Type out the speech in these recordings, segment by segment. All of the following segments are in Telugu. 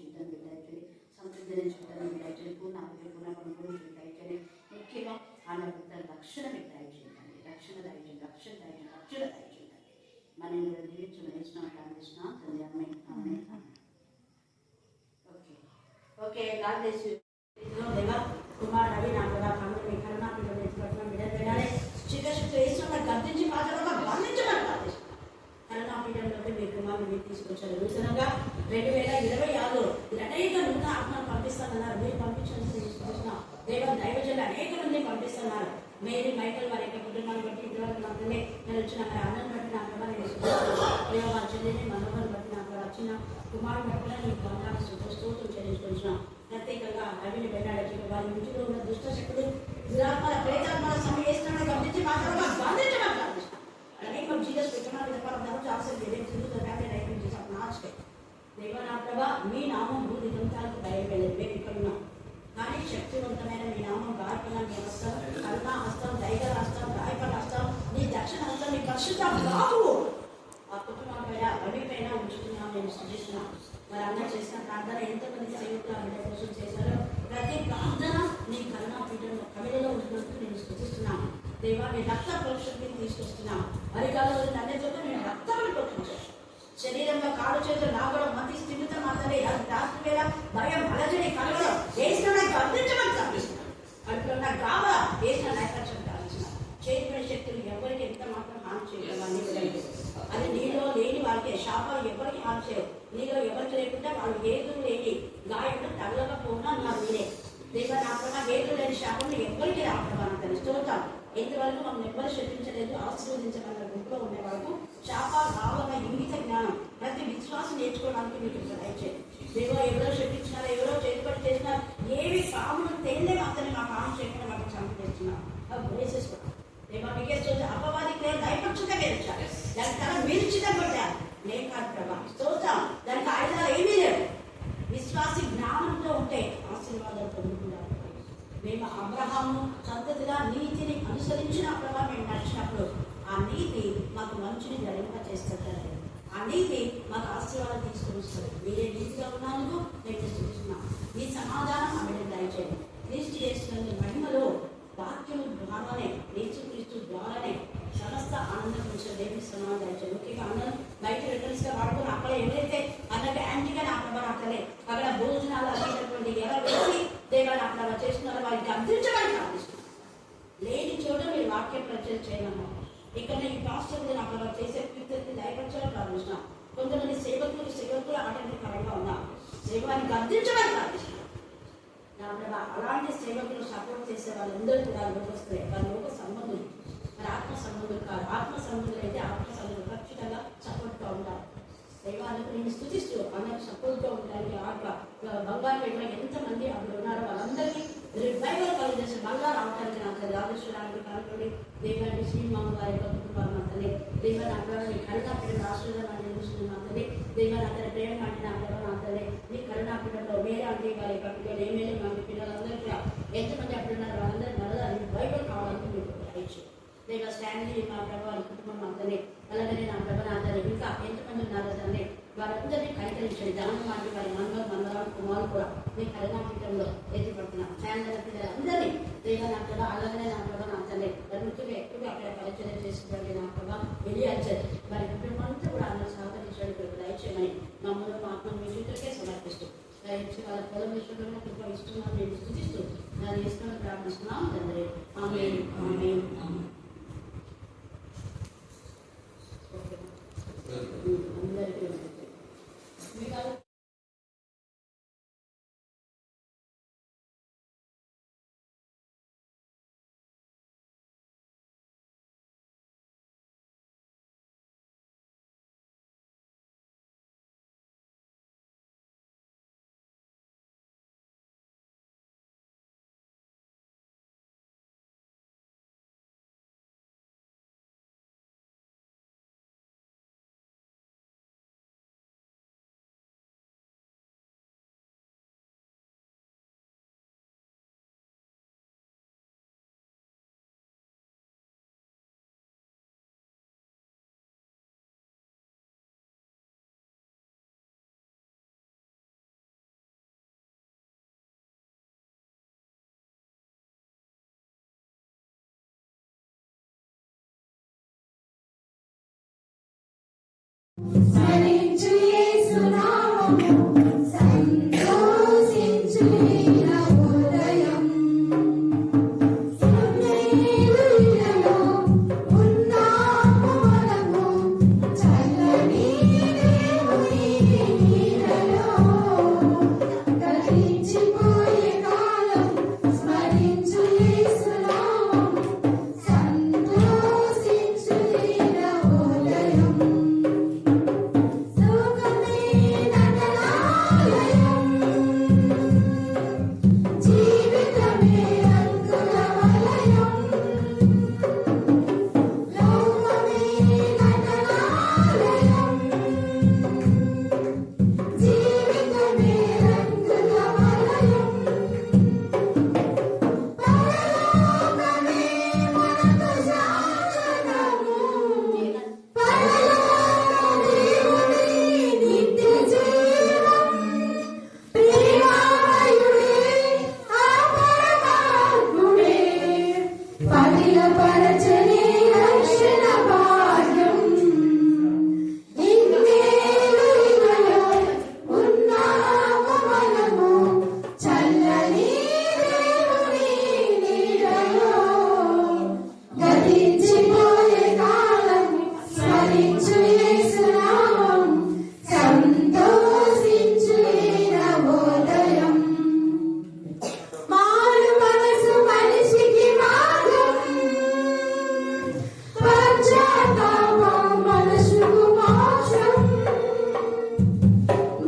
జీవితాన్ని దయచేయండి, సమృద్ధి జీవితాన్ని దయచేయండి, పూర్ణ ఆరోగ్య పూర్ణ కొనుగోలు దయచేయండి. ముఖ్యంగా ఆయన బిడ్డ రక్షణ మీకు దయచేయండి, రక్షణ దయచేయండి, రక్షణ దయచేయండి, రక్షణ దయచేయండి. మనం దీవించడం వేసినాం ప్రార్థిస్తున్నాం తండ్రి. అమ్మాయి అమ్మాయి okay okay God bless you. దేవా కుమార్ రవి నా కూడా కన్ను మీ కరుణ పిల్లలు ఎత్తుపట్టిన బిడ్డలే చికశక్తి వేసిన గర్తించి మాట్లాడక బంధించమని ప్రార్థిస్తున్నాం. కరోనా పీఠంలోకి మీ కుమారుని మీరు తీసుకొచ్చారు. నూతనంగా 2026 అనేక నూతన ఆత్మను పంపిస్తున్నారు. మీరు పంపించాల్సి తీసుకొచ్చిన దేవ దైవజనులు అనేక మంది పంపిస్తున్నారు. మేరీ మైకల్ వారి యొక్క కుటుంబాన్ని బట్టి ఇంతవరకు మాత్రమే నేను వచ్చిన మరి అన్నం బట్టి నాకు కూడా నేను వారి చెల్లిని మనోహర్ బట్టి నాకు వచ్చిన కుమారుడు బట్టి నీకు వందాలు స్తోత్రం చెల్లించుకుంటున్నాం. ప్రత్యేకంగా రవిని వెళ్ళాడు వారి ఇంటిలో ఉన్న దుష్ట శక్తులు దురాత్మల ప్రేతాత్మల సమయం గమనించి మాట్లాడగా బాధించడం ప్రార్థిస్తాం. Name of Jesus, we cannot be the part of the house ourselves, we didn't do the family life in Jesus of Nazareth. దేవనా ప్రభా మీ నామం భూమి దిగంతాలకు బయలువెళ్ళదు. మేము ఇక్కడ ఉన్నాం కానీ శక్తివంతమైన మీ నామం గాయపడిన మీ హస్తం, కరుణా హస్తం, దైగల హస్తం, గాయపడ హస్తం, నీ దక్షిణ హస్తం, నీ పరిశుద్ధ బాహువు ఆ కుటుంబం పైన రవి పైన ఉంచుతున్నాం. నేను సృష్టిస్తున్నాం. మరి అన్న చేసిన ప్రార్థన ఎంతమంది సేవకులు ఆ బిడ్డ కోసం చేశారో ప్రతి ప్రార్థన నీ కరుణా పీఠంలో కవిలలో ఉంటున్నట్టు నేను సృష్టిస్తున్నాను. దేవా మీ రక్త ప్రోక్షణని తీసుకొస్తున్నాం. అరికాలలో అన్నితో నేను రక్తాన్ని ప్రోక్షించాను. శరీరంలో కాడు చేతులు నాగడం మతి స్థిమితం మాత్రమే రాత్రి వేళ భయం అలజడి కలగడం వేసిన నాకు అందించమని ప్రార్థిస్తున్నాను. కడుపులో ఉన్న గావ వేసిన నాయకత్వం ప్రార్థిస్తున్నాను. చేతిపై శక్తులు ఎవరికి ఎంత మాత్రం హాని చేయగలవని అది నీలో లేని వారికి శాపాలు ఎవరికి హాని చేయవు. నీలో ఎవరికి లేకుండా వాళ్ళు ఏదులు లేని గాయంలో తగలకపోయినా నా మీరే దేవా నాకున్న వేదులు లేని శాపంలో ఎవరికి రావడం తెలుసు స్తోత్రం. ఎంతవరకు మమ్మల్ని ఎవ్వరు శపించలేదు. ఆశీర్వదించగల గుంపులో ఉండే వరకు శాపాలు రావాలన్న ఇంగిత జ్ఞానం ప్రతి విశ్వాసం నేర్చుకోవడానికి మీకు దయచేయండి. దేవో ఎవరో శపించినారు, ఎవరో చేతిపడి చేసినారు, ఏవి పాములు తేలే మాత్రమే మాకు హాని చేయకుండా మాకు చంపు తెచ్చినారు. అవి వేసేసుకోండి దేవా. మీకే అపవాదికి లేదు దయపక్షంగా వేయించాలి. దానికి తల మీరు చిన్నపడ్డారు నేను కాదు ప్రభా స్తోత్రం. దానికి ఆయుధాలు ఏమీ లేవు. విశ్వాసి జ్ఞానంతో ఉంటే ఆశీర్వాదాలు పొందుకుంటారు. మేము అబ్రహాము సంతతిగా నీతిని అనుసరించిన ప్రభావ మేము నడిచినప్పుడు ఆ నీతి మాకు మంచిని జరిగింప చేస్తారు. ఆ నీతి మాకు ఆశీర్వాదం తీసుకుని వస్తుంది. మీరే నీతిగా ఉన్నందుకు మేము చూస్తున్నాం. మీ సమాధానం ఆమె దయచేయండి. క్రీస్తు చేస్తున్న మహిమలో వాక్యము ద్వారానే క్రీస్తు ద్వారానే సమస్త ఆనందం గురించి దేవి సమాధానం దయచేయండి. ముఖ్యంగా ఆనందం బయట రిటర్న్స్ గా వాడుకుని అక్కడ ఎవరైతే అన్నట్టు యాంటీగా నా ప్రభావం అక్కలే అక్కడ భోజనాలు అనేటటువంటి ఎలా వేసి దేవాన్ని అక్కడ చేస్తున్నారో వారికి అర్థించమని ప్రార్థిస్తున్నాం. లేని చోట మీరు వాక్యం ప్రచారం చేయమన్నా ఇక్కడ ఈ పాస్టర్ అక్కడ చేసే కీర్తిని దయపరచాలని ప్రార్థిస్తున్నాం. కొంతమంది సేవకులు ఆటంకకరంగా ఉన్నా సేవానికి అర్థించమని ప్రార్థిస్తున్నాం. నా ప్రభావ అలాంటి సేవకులు సపోర్ట్ చేసే వాళ్ళందరూ కూడా లోకస్తులే. వాళ్ళ లోక సంబంధులు మరి ఆత్మ సంబంధులు కాదు. ఆత్మ సంబంధులు అయితే ఆత్మ సంబంధులు ఖచ్చితంగా సపోర్ట్గా ఉండాలి. దైవానికి నేను స్థుతిస్తూ అందరికి సపోర్ట్గా ఉండడానికి బంగారు పెట్టిన ఎంతమంది అప్పుడు ఉన్నారో వాళ్ళందరికీ రివైవల్ కలిగేసి మళ్ళా రావడానికి నాకు రాజేశ్వరానికి కనుకోండి. దేవాన్ని శ్రీమామ వారి యొక్క కుటుంబాన్ని అంతనే దేవాన్ని అక్కడ నీ కరుణాపీఠం రాష్ట్రాన్ని నిర్మిస్తుంది అంతనే దేవాన్ని అతని ప్రేమ అంటే నా ప్రభావం అంతనే నీ కరుణాపీఠంలో మేరే అంటే వారి యొక్క పిల్లలు ఏమేమి మన పిల్లలందరూ కూడా ఎంతమంది అప్పుడు ఉన్నారు వాళ్ళందరూ మళ్ళా రివైవల్ కావాలని మీకు దయచేయండి. దేవ స్టాండ్లీ మా ప్రభావాల కుటుంబం అంతనే అలాగనే నా ప్రభావం అంతనే ఇంకా ఎంతమంది ఉన్నారు అంతనే వారందరినీ కనికరించండి. దాని మాట వారి మంగళం కుమారులు కూడా మీ కరుణాపీఠంలో ఎత్తిపడుతున్నాం. శాంతల పిల్లలు అందరినీ దేవ నా ప్రభావ అలాగనే నా ప్రభావం అంతనే ముఖ్యంగా ఎక్కువగా అక్కడ పరిచయం చేసుకోండి. నా ప్రభావం వెళ్ళియాల్చారు వారి కుటుంబం అంతా కూడా అందరూ సహకరించడానికి దయచేయమని మమ్మల్ని మా ఆత్మను మీ చేతులకే సమర్పిస్తూ వాళ్ళ పొలం విషయంలో కృప ఇస్తున్నాం. నేను స్థుతిస్తూ దాన్ని ఇస్తున్న ప్రార్థిస్తున్నాం తండ్రి. ఆమేన్ ఆమేన్ ఆమేన్. అందరికీ స్మరించు యేసు నామము, సంతోషించు ఈ నవోదయం. సన్నిధిలో ఉన్నాము మనము, చల్లని దేవుని నీడలో. గతించిపోయే కాలం, స్మరించు యేసు నామము, సంతోషించు ఈ నవోదయం. లోకమే నటనాలయం, జీవితమే రంగుల వలయం. లోకమే నటనాలయం, జీవితమే రంగుల వలయం. పరలోకమే మనకు శాసనము, పరలోకదేవుని నిత్య జీవం. ప్రేమామయుడే ఆ పరమాత్ముడే, పదిలపరచని రక్షణ భాగ్యం. ఇన్నేళ్ళు ఇలలో ఉన్నాము మనము, చల్లని దేవుని నీడలో. గతించిపోయే కాలం, స్మరించు యేసు నామం, సంతోషించు ఈ నవోదయం. మారు మనసు మనిషికి మార్గం, పశ్చాత్తాపం మనసుకు మోక్షం.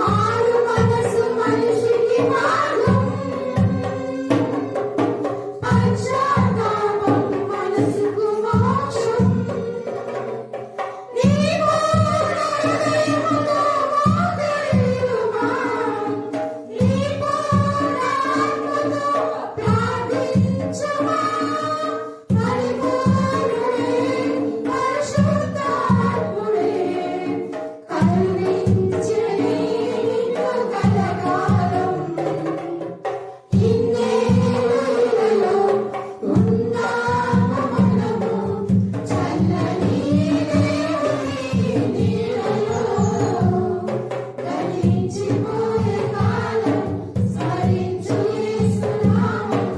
మారు మనసు మనిషికి మార్గం, పశ్చాత్తాపం మనసుకు మోక్షం. నీ పూర్ణ హృదయముతో మోకరిల్లుమా, నీ పూర్ణ ఆత్మతో ప్రార్థించుమా. పరిపూర్ణుడే, పరిశుద్ధాత్ముడే, కరుణించునే నిన్ను కలకాలం. ఇన్నేళ్ళలో ఉన్నాము మనము, చల్లని దేవుని నీడలో. గతించిపోయే కాలం, స్మరించు యేసు నామం,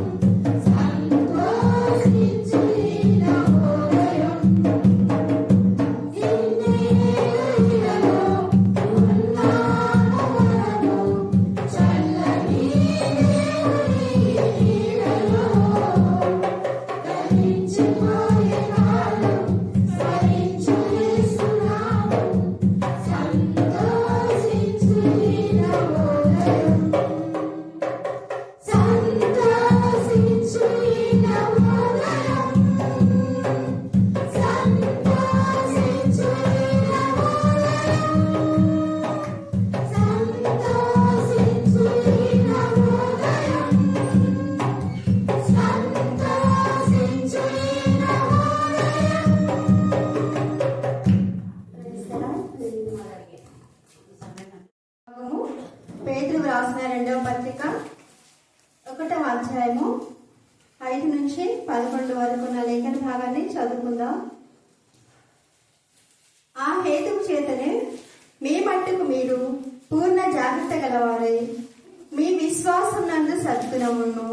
సంతోషించు ఈ నవోదయం. ఇన్నేళ్ళలో ఉన్నాము మనము, చల్లని దేవుని నీడలో. గతించిపోయే కాలం, స్మరించు యేసు నామం, సంతోషించు ఈ నవోదయం. సంతోషించు ఈ నవోదయం, సంతోషించు ఈ నవోదయం, సంతోషించు ఈ నవోదయం, సంతోషించు ఈ నవోదయం. పేతురు రాసిన 2వ పత్రిక 1వ అధ్యాయము 5 నుంచి 11 వరకు ఉన్న లేఖన భాగాన్ని చదువుకుందాం. ఆ హేతువు చేతనే మీ మట్టుకు మీరు పూర్ణ జాగ్రత్త గలవారై, మీ విశ్వాసం నందు సద్గుణమును,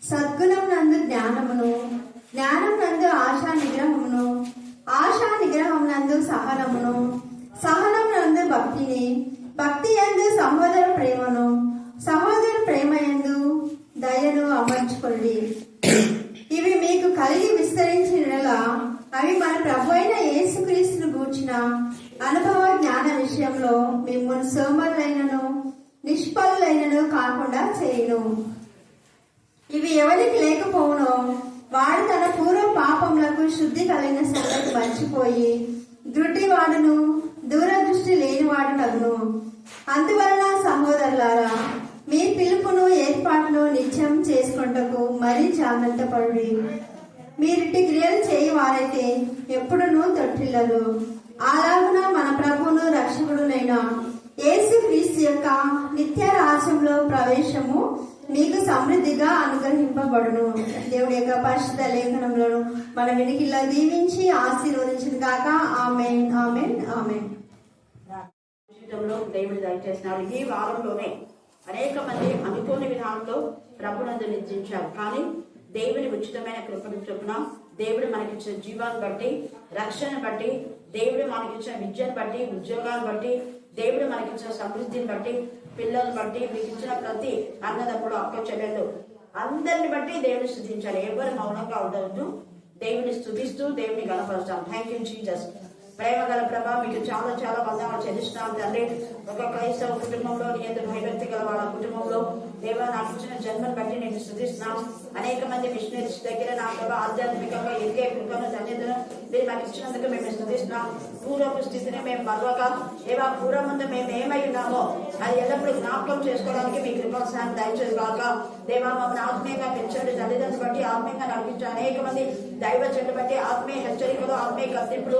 సద్గుణం నందు జ్ఞానమును, జ్ఞానం నందు ఆశా నిగ్రహమును, ఆశా నిగ్రహం నందు సహనమును, సహనం నందు భక్తిని, భక్తి యందు సహోదర ప్రేమను, సహోదర ప్రేమ యందు దయను అమర్చుకోండి. ఇవి మీకు కలిగి విస్తరించినలా అవి మన ప్రభు అయిన యేసుక్రీస్తును గూర్చిన అనుభవ జ్ఞాన విషయంలో మిమ్మల్ని సోమరులైనను నిష్ఫలులైనను కాకుండా చేయును. ఇవి ఎవరికి లేకపోవునో వాడు తన పూర్వ పాపములకు శుద్ధి కలిగిన సంగతి మర్చిపోయి దృఢివాడును దూరదృష్టి లేనివాడు నగును. అందువలన సహోదరులారా, మీ పిలుపును ఏర్పాటును నిత్యం చేసుకొనుటకు మరీ జాగ్రత్త పడుడి. మీరిటి క్రియలు చేయవారైతే ఎప్పుడునూ తొట్టిల్లరు. అలాగున మన ప్రభువును రక్షకుడునైన యేసు క్రీస్తు యొక్క నిత్య రాజ్యంలో ప్రవేశము మీకు సమృద్ధిగా అనుగ్రహింపబడును. దేవుడి యొక్క పరిశుద్ధ లేఖనములను మన వినికిలా దీవించి ఆశీర్వదించిన కాక. ఆమేన్, ఆమేన్, ఆమేన్. జీవితంలో దేవుడు దయచేసినారు. ఈ వారంలోనే అనేక మంది అనుకోని విధానంలో ప్రభునందు నిద్రించారు. కానీ దేవుని ఉచితమైన కృపను చొప్పున దేవుడు మనకిచ్చిన జీవాన్ని బట్టి, రక్షణ బట్టి, దేవుడు మనకిచ్చిన విద్యను బట్టి, ఉద్యోగాన్ని బట్టి, దేవుడు మనకిచ్చిన సమృద్ధిని బట్టి, పిల్లల్ని బట్టి, మీకు ఇచ్చిన ప్రతి అన్నదమ్ముడు, అక్క చెల్లెళ్ళు అందరిని బట్టి దేవుని స్తుతించాలి. ఎవరు మౌనంగా ఉండవద్దు. దేవుని స్తుతిస్తూ దేవుని గణపరుస్తాం. Thank you Jesus. ప్రేమ గల ప్రభా, మీకు చాలా చాలా వందనాలు చెల్లిస్తున్నాం తండ్రి. ఒక క్రైస్తవ కుటుంబంలో నీ యొక్క భయభక్తి గల వాళ్ళ కుటుంబంలో దేవా నాకు ఇచ్చిన జన్మను బట్టి నేను స్తుతిస్తున్నాం. అనేక మంది మిషనరీస్ దగ్గర నా ప్రభా ఆధ్యాత్మికంగా ఎదిగే కృపను ధన్యతను మీరు మాకు ఇచ్చినందుకు మేము స్తుతిస్తున్నాం. పూర్వపు స్థితిని మేము మరొక దేవా పూర్వం ముందు మేము ఏమై ఉన్నామో అది ఎల్లప్పుడూ జ్ఞాపకం చేసుకోవడానికి మీ కృపాసనాన్ని దయచేసుగాక. దేవా మమ్మల్ని ఆత్మీయంగా పెంచండి. తల్లిదండ్రులు బట్టి ఆత్మీయంగా నడిపించే అనేక మంది దైవజనులు బట్టి ఆత్మీయ హెచ్చరికలు, ఆత్మీయ కత్తింపులు,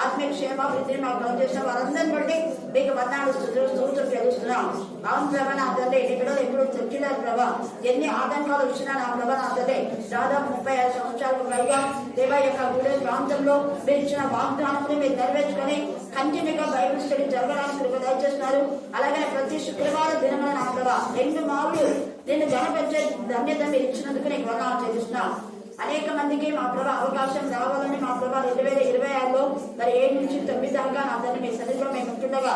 ఆత్మీయ క్షేమాభివృద్ధిని మాకు కలిగేసిన వారందరిని బట్టి మీకు వందనాలు స్తోత్రం తెలుస్తున్నాం. అవును ప్రభా నా తల్లి, నీ బిడ్డలు ఎప్పుడు తొక్కినారు ప్రభా. ఎన్ని ఆటంకాలు వచ్చినా నా ప్రభా నా తల్లి దాదాపు 35 సంవత్సరాలకు పైగా దేవా యొక్క గుడి ప్రాంతంలో మీరు ఇచ్చిన వాగ్దానాన్ని మీరు నెరవేర్చుకొని కంటిన్యూగా బైబిల్ స్టడీ జరగడానికి కృప దయచేస్తున్నారు. అలాగే ప్రతి శుక్రవారం దినమైన నా ప్రభా 2 మార్లు నేను గణపరిచే ధన్యత మీరు ఇచ్చినందుకు నీకు వందనాలు చెల్లిస్తున్నాం. అనేక మందికి మా ప్రభా అవకాశం రావాలని మా ప్రభా 2026లో మరి 7 నుంచి 9 దాకా నా తల్లి మీ సన్నిధిలో మేము ఉంటుండగా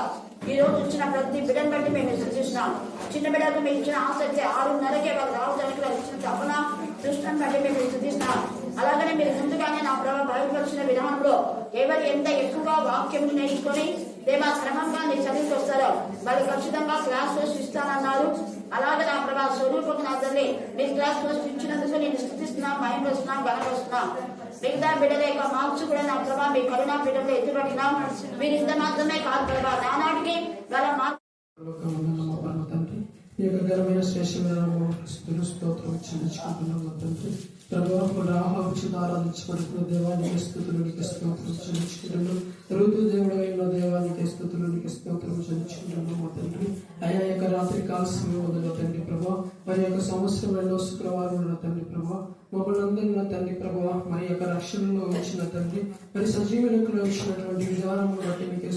ఈ రోజు ఇచ్చిన ప్రతి బిడ్డను బట్టి మేము సృష్టిస్తున్నాం. చిన్న బిడ్డకు మీరు ఇచ్చిన ఆసక్తి 6:30కే వాళ్ళు రావడానికి వాళ్ళు ఇచ్చిన తపన దృష్టిని బట్టి మేము సృష్టిస్తున్నాం. అలాగనే మీరు ముందుగానే నా ప్రభా బయలుపరిచిన విధానంలో ఎవరు ఎంత ఎక్కువగా వాక్యం నేర్చుకొని దేవా క్రమంగా నీ చదివికి వస్తారో వాళ్ళు ఖచ్చితంగా క్లాస్ లో ఇస్తానన్నారు. అలాగే నా ప్రభా స్వరూపకు నా తల్లి మీ క్లాస్ లో ఇచ్చినందుకు నేను స్థుతిస్తున్నాం, మైండ్ వస్తున్నాం, బలం వస్తున్నాం. మిగతా బిడ్డల యొక్క మార్క్స్ కూడా నా ప్రభా మీ కరుణా బిడ్డలు ఎత్తుపట్టినాం. మీరు ఇంత మాత్రమే కాదు ప్రభా నానాటికి గల ఈ యొక్క ఘనమైన శ్రేష్టమైన స్తోత్రం చెల్లించుకుంటున్నాం తండ్రి. ప్రభావం ఆహ్వానించి ఆరాధించబడుతున్న దేవానికి స్తుతులకి స్తోత్రం చెల్లించుకుంటున్నాం. ఋతు దేవుడైన దేవానికి స్తుతులకి స్తోత్రం చెల్లించుకుంటున్నాం తండ్రి. అయా యొక్క రాత్రి కాల సమయంలో తండ్రి ప్రభా మరి యొక్క సంవత్సరంలో శుక్రవారం తండ్రి ప్రభా మమ్మల్ని అందరిలో తండ్రి ప్రభా మరి యొక్క రక్షణలో వచ్చిన తండ్రి మరి సజీవులకు వచ్చినటువంటి విధానం బట్టి మీకు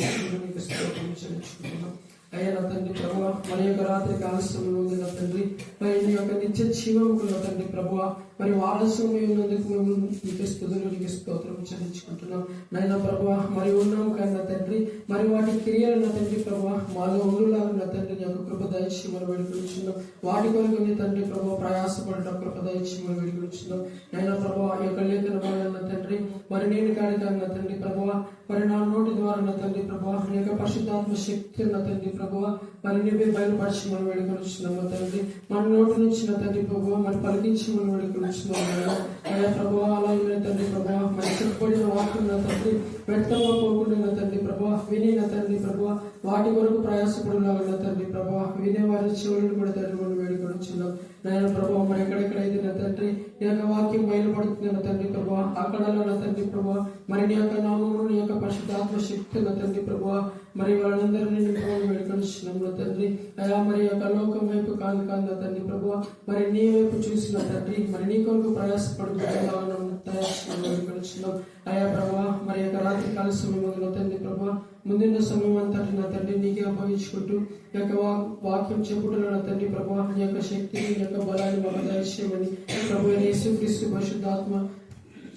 స్తోత్రం చెల్లించుకుంటున్నాం. అయ్యా నా తండ్రి ప్రభా మరి యొక్క రాత్రి కాలస్యంలో ఉంది నా తండ్రి మరి నీ యొక్క నిత్య జీవముకు నా తండ్రి ప్రభా మరి వారసత్వం ఉన్నందుకు మేము నీకు స్తుతులు నీకు స్తోత్రం చెల్లించుకుంటున్నాం. నైనా ప్రభా మరి ఉన్నాం కన్నా తండ్రి మరి వాటి క్రియలు నా తండ్రి ప్రభా మాలో ఉండులాగా నా తండ్రి నీ యొక్క కృప దయచి మనం వేడుకొచ్చున్నాం. వాటి కొరకు నీ తండ్రి ప్రభా ప్రయాసపడటం కృప దయచి మనం వేడుకొచ్చున్నాం. నైనా ప్రభా ఈ యొక్క లేఖన నా తండ్రి మరి నేను కాడికన్నా తండ్రి ప్రభా మరి నా నోటి ద్వారా నా తండ్రి ప్రభా నీ యొక్క పరిశుద్ధాత్మ శక్తి నా తండ్రి ప్రభా మరి నీవే బయలుపరిచి మనం వేడుకొచ్చున్నాం తండ్రి. మన నోటి నుంచి నా తండ్రి ప్రభా మరి పలికించి మనం వేడుకొచ్చున్నాం. అయ్యా ప్రభా అలాగే తండ్రి ప్రభా మరి చెప్పబడిన వాక్యం నా తండ్రి వ్యక్తంగా పోకుండా నా తండ్రి ప్రభా విని నా తండ్రి ప్రభా వాటి వరకు ప్రయాసపడులాగా నా తండ్రి ప్రభా వినే వారి చెవులను కూడా తండ్రి మనం వేడుకొచ్చున్నాం. నాయన ప్రభా మరి ఎక్కడెక్కడైతే నా తండ్రి నీ యొక్క వాక్యం బయలుపడుతుంది నా తండ్రి ప్రభా అక్కడ నా తండ్రి ప్రభా మరి నీ యొక్క నామమును నీ యొక్క పరిశుద్ధాత్మ శక్తి నా తండ్రి ప్రభా మరి వాళ్ళందరినీ వేడుకొచ్చున్నాం నా తండ్రి. అయా మరి యొక్క లోకం వైపు కాదు కాదు నా తండ్రి ప్రభా మరి నీ వైపు చూసిన తండ్రి మరి నీ కొరకు ప్రయాసపడుతున్నాం. అయా ప్రభా మరి యొక్క రాత్రి కాల సమయం నా తండ్రి ప్రభా ముందున్న సమయం అంతా నా తండ్రి నీకే అప్పగించుకుంటూ ఈ యొక్క వాక్యం చెప్పుటలో నా తండ్రి ప్రభా నీ యొక్క శక్తిని నీ యొక్క బలాన్ని మాకు దయచేయమని ప్రభు యేసుక్రీస్తు పరిశుద్ధాత్మ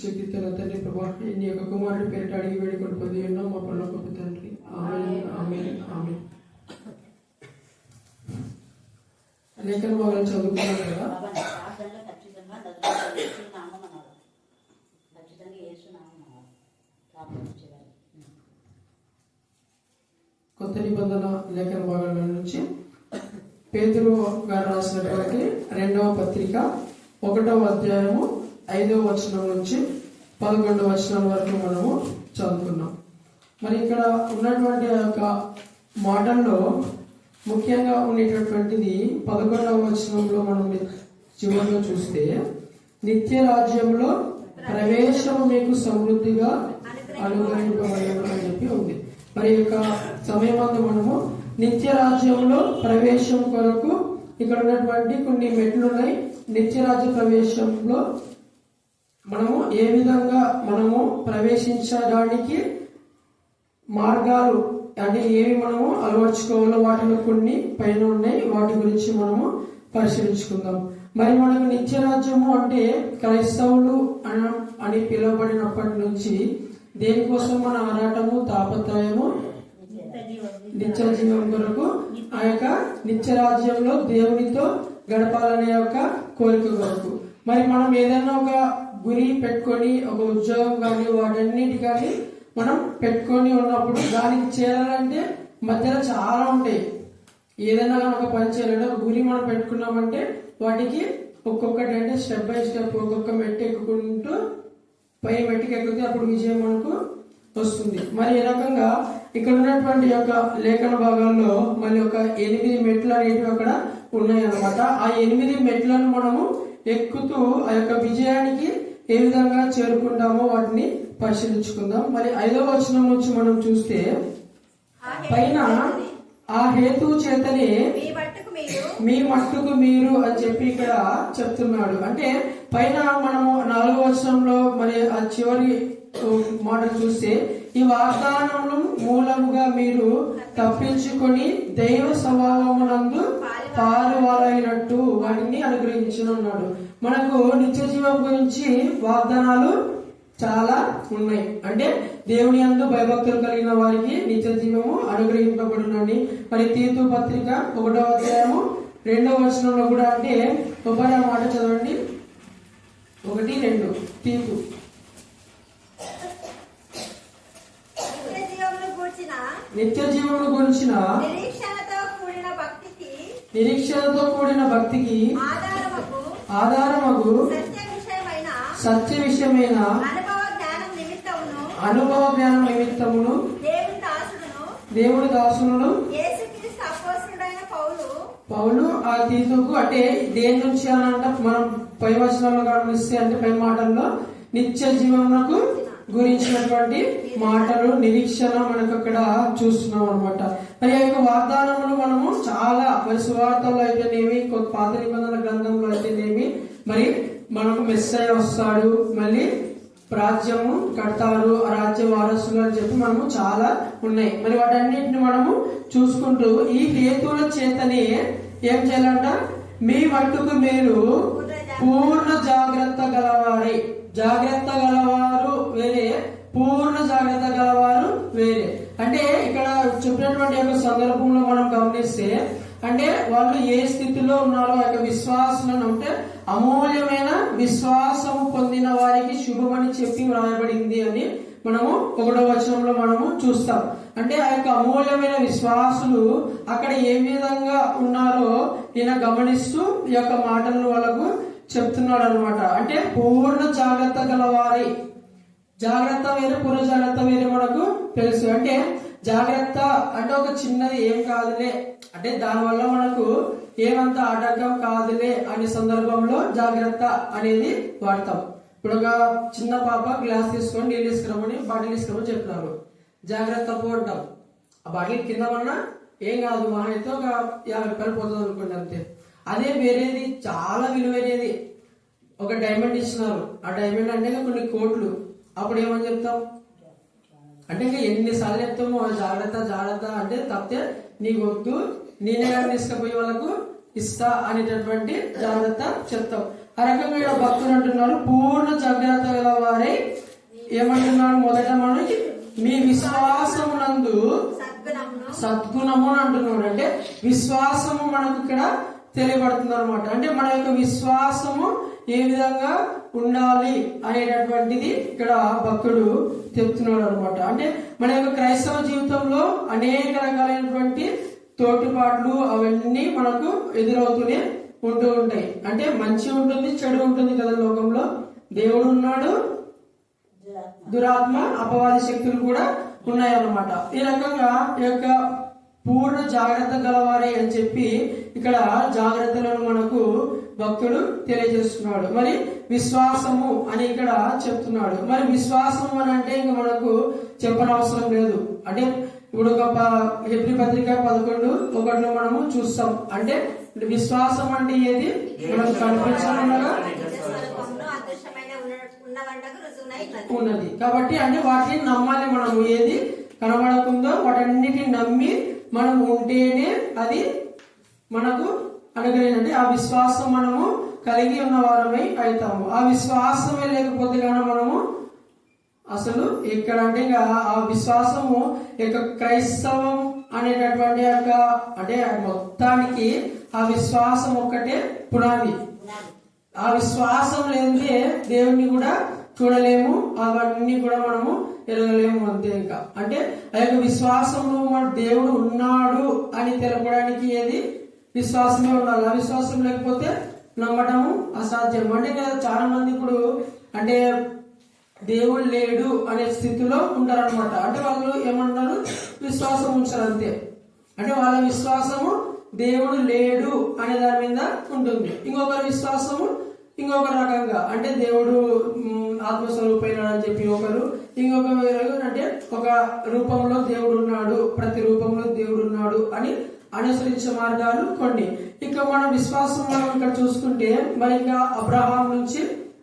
శక్తితో నా తండ్రి ప్రభా నీ యొక్క కుమారుడి పేరిట అడిగి వేడుకొని పొంది ఉన్నాం మా పరలోకపు తండ్రి. ఆమేన్ ఆమేన్ ఆమేన్. లేఖన భాగాలు చదువుకున్నాం కదా కొత్త నిబంధన లేఖన భాగాల నుంచి పేతురు గారు రాసినటువంటి 2వ పత్రిక 1వ అధ్యాయము 5వ వచనం నుంచి 11వ వచనం వరకు మనము చదువుకున్నాం. మరి ఇక్కడ ఉన్నటువంటి ఆ యొక్క మాటల్లో ముఖ్యంగా ఉండేటటువంటిది 11వ వచనంలో మనం చివరిలో చూస్తే నిత్య రాజ్యంలో ప్రవేశము మీకు సమృద్ధిగా అనుగ్రహింపబడను అని చెప్పి ఉంది. మరి యొక్క సమయమందు మనము నిత్య రాజ్యంలో ప్రవేశం కొరకు ఇక్కడ ఉన్నటువంటి కొన్ని మెట్లు ఉన్నాయి. నిత్య రాజ్య ప్రవేశంలో మనము ఏ విధంగా మనము ప్రవేశించడానికి మార్గాలు అంటే ఏవి మనము అలవర్చుకోవాలో వాటిలో కొన్ని పైన ఉన్నాయి, వాటి గురించి మనము పరిశీలించుకుందాం. మరి మనకు నిత్యరాజ్యము అంటే క్రైస్తవులు అని పిలువబడినప్పటి నుంచి దేనికోసం మన ఆరాటము తాపత్రయము నిత్య జీవం కొరకు, ఆ యొక్క నిత్యరాజ్యంలో దేవునితో గడపాలనే యొక్క కోరిక కొరకు. మరి మనం ఏదైనా ఒక గురి పెట్టుకొని ఒక ఉద్యోగం కానీ వాటన్నిటి కానీ మనం పెట్టుకొని ఉన్నప్పుడు దానికి చేరాలంటే మధ్యలో చాలా ఉంటాయి. ఏదైనా కానీ ఒక పని చేయాలంటే ఒక గురి మనం పెట్టుకున్నామంటే వాటికి ఒక్కొక్కటి అంటే స్టెప్ బై స్టెప్ ఒక్కొక్క మెట్టు ఎక్కుకుంటూ పై మెట్టుకి ఎక్కితే అప్పుడు విజయం మనకు వస్తుంది. మరి ఈ రకంగా ఇక్కడ ఉన్నటువంటి యొక్క లేఖన భాగాల్లో మరి ఒక 8 మెట్లు అనేటివి అక్కడ ఉన్నాయన్నమాట. ఆ 8 మెట్లను మనము ఎక్కుతూ ఆ యొక్క విజయానికి ఏ విధంగా చేరుకుంటామో వాటిని పరిశీలించుకుందాం. మరి 5వ వచనం నుంచి మనం చూస్తే పైన ఆ హేతు చేతనే మీ మట్టుకు మీరు అని చెప్పి ఇక్కడ చెప్తున్నాడు. అంటే పైన మనము 4వ వచనంలో మరి ఆ చివరి మాట చూస్తే ఈ వాగ్దానములు మూలముగా మీరు తప్పించుకొని దైవ స్వభావమునందు పాలువారైనట్టు వాటిని అనుగ్రహించనున్నాడు. మనకు నిత్య జీవం గురించి వాగ్దానాలు చాలా ఉన్నాయి. అంటే దేవుని యందు భయభక్తులు కలిగిన వారికి నిత్య జీవము అనుగ్రహింపబడునని మరి తీతు పత్రిక 1వ అధ్యాయము 2వ వచనంలో కూడా, అంటే ఒకరి మాట చదవండి 1-2 తీతు. నిత్య జీవమును గురించిన నిరీక్షణతో కూడిన భక్తికి ఆధారమగు సత్య విషయమైన అనుభవ జ్ఞానం నిమిత్తమును దేవుడి దాసులను పౌలు ఆ తీతుకు, అంటే దేని నుంచి అని అంటే మనం పై వచనంలో గమనిస్తే అంటే పై మాటల్లో నిత్య జీవమునకు గురించినటువంటి మాటలు నిరీక్షణ మనకు అక్కడ చూస్తున్నాం అనమాట. మరి ఆ యొక్క వాగ్దానములు మనము చాలా మరి సువార్తల్లో అయితేనేమి పాత నిబంధన గ్రంథంలో అయితేనేమి మరి మనకు మెస్సయ్య వస్తాడు, మళ్ళీ రాజ్యము కడతారు, ఆ రాజ్య వారసులు అని చెప్పి మనము చాలా ఉన్నాయి. మరి వాటన్నిటిని మనము చూసుకుంటూ ఈ హేతువుల చేతనే ఏం చేయాలంట, మీ మట్టుకు మీరు పూర్ణ జాగ్రత్త గలవారే. జాగ్రత్త గలవారు వేరే, పూర్ణ జాగ్రత్త గలవారు వేరే. అంటే ఇక్కడ చెప్పినటువంటి యొక్క సందర్భంలో మనం గమనిస్తే అంటే వాళ్ళు ఏ స్థితిలో ఉన్నారో ఆ యొక్క విశ్వాసులను, అంటే అమూల్యమైన విశ్వాసము పొందిన వారికి శుభమని చెప్పి వ్రాయబడింది అని మనము 1వ వచనంలో మనము చూస్తాం. అంటే ఆ యొక్క అమూల్యమైన విశ్వాసులు అక్కడ ఏ విధంగా ఉన్నారో ఈయన గమనిస్తూ ఈ యొక్క మాటలను వాళ్ళకు చెప్తున్నాడు అనమాట. అంటే పూర్ణ జాగ్రత్త గలవారి, జాగ్రత్త వేరే పూర్ణ జాగ్రత్త వేరే మనకు తెలుసు. అంటే జాగ్రత్త అంటే ఒక చిన్నది ఏం కాదులే, అంటే దానివల్ల మనకు ఏమంత ఆటంకం కాదులే అనే సందర్భంలో జాగ్రత్త అనేది వాడతాం. ఇప్పుడు ఒక చిన్న పాప గ్లాస్ తీసుకొని నీళ్ళు తీసుకురమని బాటిల్ తీసుకురమని చెప్తున్నారు, జాగ్రత్త పోంటాం. ఆ బాటిల్ కింద ఉన్నా ఏం కాదు, మా అయితే ఒక 50 రూపాయలు పోతుంది అనుకోండి అంతే. అదే వేరేది చాలా విలువైనది, ఒక డైమండ్ ఇచ్చినారు, ఆ డైమండ్ అంటే కొన్ని కోట్లు, అప్పుడు ఏమని చెప్తాం అంటే ఇంకా ఎన్నిసార్లు చెప్తామో జాగ్రత్త జాగ్రత్త అంటే తప్పితే నీకు వద్దు, నేనే కానీ తీసుకుపోయి వాళ్ళకు ఇస్తా అనేటటువంటి జాగ్రత్త చెప్తాం. ఆ రకంగా ఇక్కడ భక్తులు అంటున్నారు పూర్ణ జాగ్రత్త గల వారే ఏమంటున్నారు, మొదట మనం మీ విశ్వాసమునందు సద్గుణము అని అంటున్నాడు. అంటే విశ్వాసము మనకు ఇక్కడ తెలియబడుతుంది అనమాట. అంటే మన యొక్క విశ్వాసము ఏ విధంగా ఉండాలి అనేటటువంటిది ఇక్కడ భక్తుడు చెప్తున్నాడు అనమాట. అంటే మన యొక్క క్రైస్తవ జీవితంలో అనేక రకాలైనటువంటి తోటిపాట్లు అవన్నీ మనకు ఎదురవుతూనే ఉంటూ ఉంటాయి. అంటే మంచి ఉంటుంది, చెడు ఉంటుంది కదా లోకంలో. దేవుడు ఉన్నాడు, దురాత్మ అపవాది శక్తులు కూడా ఉన్నాయన్నమాట. ఈ రకంగా ఈ యొక్క పూర్ణ జాగ్రత్త గలవారే అని చెప్పి ఇక్కడ జాగ్రత్తలను మనకు భక్తుడు తెలియజేస్తున్నాడు. మరి విశ్వాసము అని ఇక్కడ చెప్తున్నాడు. మరి విశ్వాసము అని అంటే ఇంకా మనకు చెప్పనవసరం లేదు. అంటే ఇప్పుడు ఒక హెబ్రీ పత్రిక 11:1 మనము చూస్తాం. అంటే విశ్వాసం అంటే ఏది, మనకు కనిపించనుండగా ఉన్నది కాబట్టి అంటే వాటిని నమ్మాలి మనము. ఏది కనబడకుందో వాటన్నిటిని నమ్మి మనం ఉంటేనే అది మనకు అనుగ్రహించండి. ఆ విశ్వాసం మనము కలిగి ఉన్న వారమై అవుతాము. ఆ విశ్వాసమే లేకపోతే కానీ మనము అసలు ఇక్కడ అంటే ఆ విశ్వాసము క్రైస్తవం అనేటటువంటి అంటే మొత్తానికి ఆ విశ్వాసం ఒక్కటే పునాది. ఆ విశ్వాసం లేదే దేవుణ్ణి కూడా చూడలేము, అవన్నీ కూడా మనము ఎరగలేము. అంతే. ఇంకా అంటే ఆ యొక్క విశ్వాసంలో మన దేవుడు ఉన్నాడు అని తెలపడానికి ఏది విశ్వాసమే ఉండాలి. ఆ విశ్వాసం లేకపోతే నమ్మటము అసాధ్యం. అంటే చాలా మంది ఇప్పుడు అంటే దేవుడు లేడు అనే స్థితిలో ఉంటారనమాట. అంటే వాళ్ళు ఏమంటారు, విశ్వాసం ఉంచారు అంతే. అంటే వాళ్ళ విశ్వాసము దేవుడు లేడు అనే దాని మీద ఉంటుంది. ఇంకొకరి విశ్వాసము ఇంకొక రకంగా, అంటే దేవుడు ఆత్మస్వరూపైనాడు అని చెప్పి ఒకరు, ఇంకొక అంటే ఒక రూపంలో దేవుడు ఉన్నాడు, ప్రతి రూపంలో దేవుడు ఉన్నాడు అని అనుసరించే మార్గాలు కొన్ని. ఇక మన విశ్వాసం మనం ఇక్కడ చూసుకుంటే మరి ఇంకా అబ్రహాం నుంచి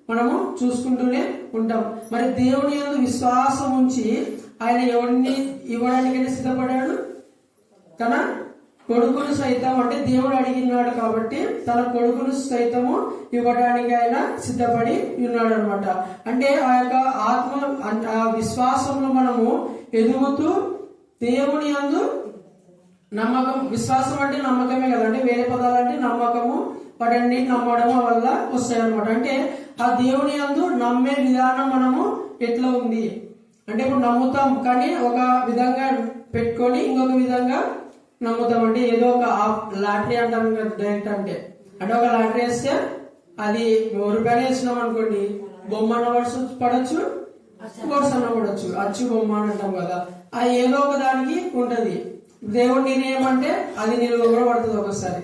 మనము చూసుకుంటూనే ఉంటాం. మరి దేవుని యందు విశ్వాసం ఉంచి ఆయన ఎవరిని ఇవ్వడానికైనా సిద్ధపడాడు, తన కొడుకును సైతం, అంటే దేవుడు అడిగినాడు కాబట్టి తన కొడుకును సైతము ఇవ్వడానికి ఆయన సిద్ధపడి ఉన్నాడు అనమాట. అంటే ఆ యొక్క ఆ విశ్వాసంలో మనము ఎదుగుతూ దేవుని యందు నమ్మకం, విశ్వాసం అంటే నమ్మకమే కదా, అంటే వేరే పదాలు అంటే నమ్మకము, వాటిని నమ్మడం వల్ల వస్తాయి అనమాట. అంటే ఆ దేవుని యందు నమ్మే విధానం మనము ఎట్లా ఉంది అంటే ఇప్పుడు నమ్ముతాం కానీ ఒక విధంగా పెట్టుకొని ఇంకొక విధంగా నమ్ముతాం. అంటే ఏదో ఒక లాటరీ అంటాం డైరెక్ట్. అంటే ఒక లాటరీ వేస్తే అది ₹1 వేసినాం అనుకోండి, బొమ్మ అన్న పడచ్చు, కోర్స్ అన్న పడచ్చు, అచ్చు బొమ్మ అని అంటాం కదా. అది ఏదో ఒక దానికి ఉంటది. దేవుడి నిర్ణయం అంటే అది నిలువ కూడా పడుతుంది ఒకసారి.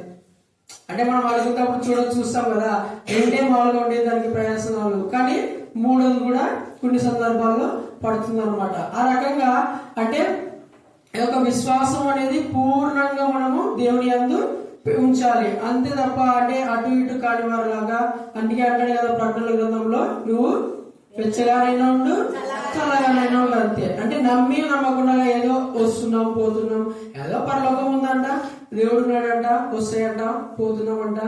అంటే మనం అడుగుతప్పుడు చూస్తాం కదా, రెండే మామూలుగా ఉండేది దానికి ప్రయాసనాలు, కానీ 3ది కూడా కొన్ని సందర్భాల్లో పడుతుంది అనమాట. ఆ రకంగా అంటే ఈ యొక్క విశ్వాసం అనేది పూర్ణంగా మనము దేవుని యందు ఉంచాలి. అంతే తప్ప అంటే అటు ఇటు కాని వారిలాగా, అందుకే అంటాడు కదా ప్రకటనల గ్రంథంలో, నువ్వు వెచ్చగానైనా ఉండు, చల్లగానైనా ఉండు అంతే. అంటే నమ్మి నమ్మకుండా ఏదో వస్తున్నాం పోతున్నాం, ఏదో పరలోకం ఉందంట, దేవుడు ఉన్నాడంట, వస్తాయంట, పోతున్నామంట,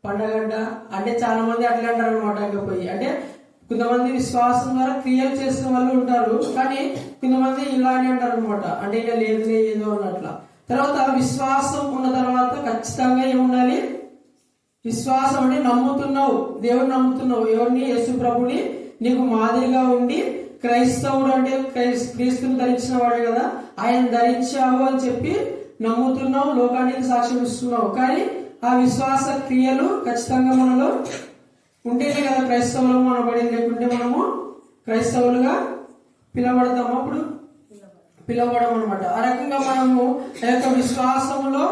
పండగంట, అంటే చాలా మంది అట్లా అంటారు అనమాట. ఇంకా పోయి అంటే కొంతమంది విశ్వాసం ద్వారా క్రియలు చేసిన వాళ్ళు ఉంటారు, కానీ కొంతమంది ఇలానే అంటారు అనమాట. అంటే ఇక లేదు ఏదో అన్నట్ల. తర్వాత విశ్వాసం ఉన్న తర్వాత ఖచ్చితంగా ఏముండాలి, విశ్వాసం అంటే నమ్ముతున్నావు, దేవుడిని నమ్ముతున్నావు, ఎవరిని, యేసు ప్రభుని నీకు మాదిరిగా ఉండి క్రైస్తవుడు అంటే క్రీస్తుని ధరించిన వాడే కదా, ఆయన ధరించావు అని చెప్పి నమ్ముతున్నావు, లోకానికి సాక్ష్యం ఇస్తున్నావు. కానీ ఆ విశ్వాస క్రియలు ఖచ్చితంగా మనలో ఉంటేనే కదా క్రైస్తవులు మనబడి. లేకుంటే మనము క్రైస్తవులుగా పిలవడతాము, అప్పుడు పిలవడం అనమాట. ఆ రకంగా మనము ఆ యొక్క విశ్వాసంలో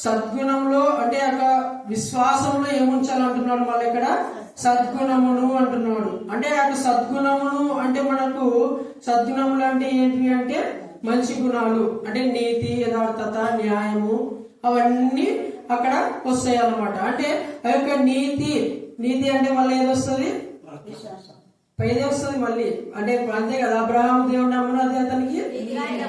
సద్గుణంలో, అంటే ఆ విశ్వాసంలో ఏముంచాలంటున్నాడు మళ్ళీ ఇక్కడ, సద్గుణములు అంటున్నాడు. అంటే ఆ సద్గుణములు అంటే మనకు సద్గుణములు అంటే ఏంటి అంటే మంచి గుణాలు, అంటే నీతి, యథార్థత, న్యాయము, అవన్నీ అక్కడ వస్తాయి అన్నమాట. అంటే ఆ యొక్క నీతి అంటే మళ్ళీ ఏదొస్తుంది, పైదే వస్తుంది మళ్ళీ. అంటే అంతే కదా, అబ్రహాం దేవుడు నమ్మును, అది అతనికి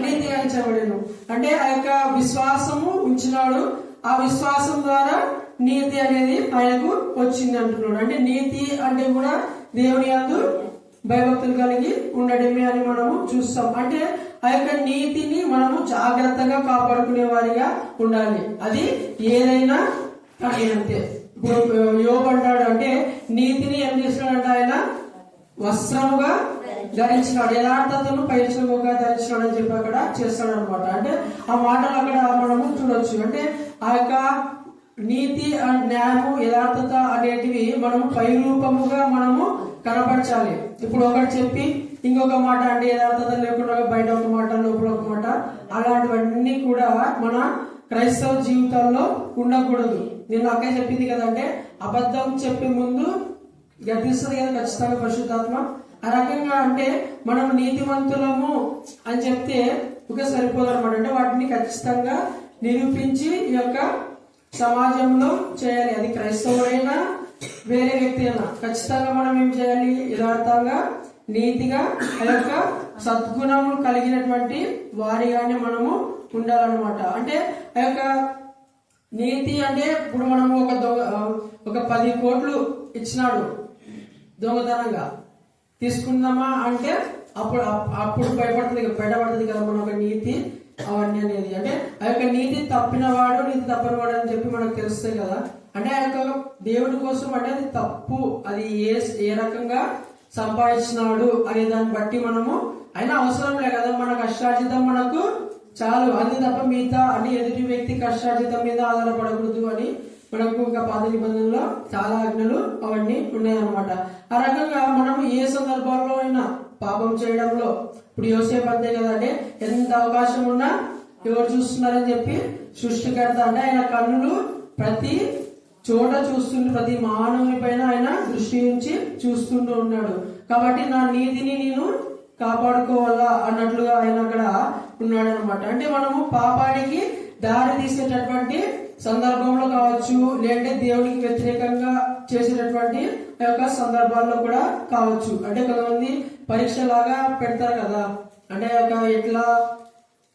నీతిగా ఎంచబడెను. అంటే ఆ యొక్క విశ్వాసము ఉంచినాడు, ఆ విశ్వాసం ద్వారా నీతి అనేది ఆయనకు వచ్చింది అంటున్నాడు. అంటే నీతి అంటే కూడా దేవుని యందు భయభక్తులు కలిగి ఉండడమే అని మనము చూస్తాం. అంటే ఆ యొక్క నీతిని మనము జాగ్రత్తగా కాపాడుకునే వారిగా ఉండాలి. అది ఏదైనా కానీ అంతే. ఇప్పుడు యోబు అంటాడు, అంటే నీతిని ఏం చేస్తున్నాడంటే ఆయన వస్త్రముగా ధరించినాడు, యథార్థతను పైచముగా ధరించినాడు అని చెప్పి అక్కడ చేస్తాడు అనమాట. అంటే ఆ మాటలు అక్కడ మనము చూడొచ్చు. అంటే ఆ యొక్క నీతి, న్యాయము, యథార్థత అనేటివి మనము పైరూపముగా మనము కనపరచాలి. ఇప్పుడు ఒకటి చెప్పి ఇంకొక మాట, అంటే యథార్థత లేకుండా బయట ఒక మాట, లోపల ఒక మాట, అలాంటివన్నీ కూడా మన క్రైస్తవ జీవితాల్లో ఉండకూడదు. నేను అక్కే చెప్పింది కదంటే అబద్ధం చెప్పే ముందు గర్తిస్తుంది కదా ఖచ్చితంగా పరిశుద్ధాత్మ. ఆ రకంగా అంటే మనం నీతివంతులము అని చెప్తే ఒక సరిపోదు అనమాట. అంటే వాటిని ఖచ్చితంగా నిరూపించి ఈ యొక్క సమాజంలో చేయాలి. అది క్రైస్తవుడైనా వేరే వ్యక్తి అయినా ఖచ్చితంగా మనం ఏం చేయాలి, యథార్థంగా నీతిగా ఆ యొక్క సద్గుణములు కలిగినటువంటి వారిగానే మనము ఉండాలన్నమాట. అంటే ఆ యొక్క నీతి అంటే ఇప్పుడు మనము ఒక 10 కోట్లు ఇచ్చినాడు దొంగతనంగా తీసుకుందామా అంటే అప్పుడు బయటపడుతుంది కదా మన ఒక నీతి అవన్నీ అనేది. అంటే ఆ యొక్క నీతి తప్పినవాడు నీతి తప్పనివాడు అని చెప్పి మనకు తెలుస్తాయి కదా. అంటే ఆ యొక్క దేవుడి కోసం అంటే అది తప్పు, అది ఏ రకంగా సంపాదించినాడు అనే దాన్ని బట్టి మనము అయినా అవసరం లే కదా, మన కష్టార్జితం మనకు చాలు, అది తప్ప మిగతా అని ఎదుటి వ్యక్తి కష్టార్జితం మీద ఆధారపడకూడదు అని మనకు ఇంకా పాత నిబంధనలో చాలా ఆజ్ఞలు అవన్నీ ఉన్నాయన్నమాట. ఆ రకంగా మనము ఏ సందర్భాల్లో అయినా పాపం చేయడంలో ఇప్పుడు యోసేపు అంతే కదా, అంటే ఎంత అవకాశం ఉన్నా ఎవరు చూస్తున్నారని చెప్పి సృష్టికర్త అంటే ఆయన కన్నులు ప్రతి చోట చూస్తుంటూ ప్రతి మానవుని పైన ఆయన దృష్టి ఉంచి చూస్తుంటూ ఉన్నాడు. కాబట్టి నా నీతిని నేను కాపాడుకోవాలా అన్నట్లుగా ఆయన అక్కడ ఉన్నాడు అనమాట. అంటే మనము పాపానికి దారి తీసేటటువంటి సందర్భంలో కావచ్చు, లేదంటే దేవునికి వ్యతిరేకంగా చేసేటటువంటి యొక్క సందర్భాల్లో కూడా కావచ్చు. అంటే కొంతమంది పరీక్ష లాగా పెడతారు కదా, అంటే ఎట్లా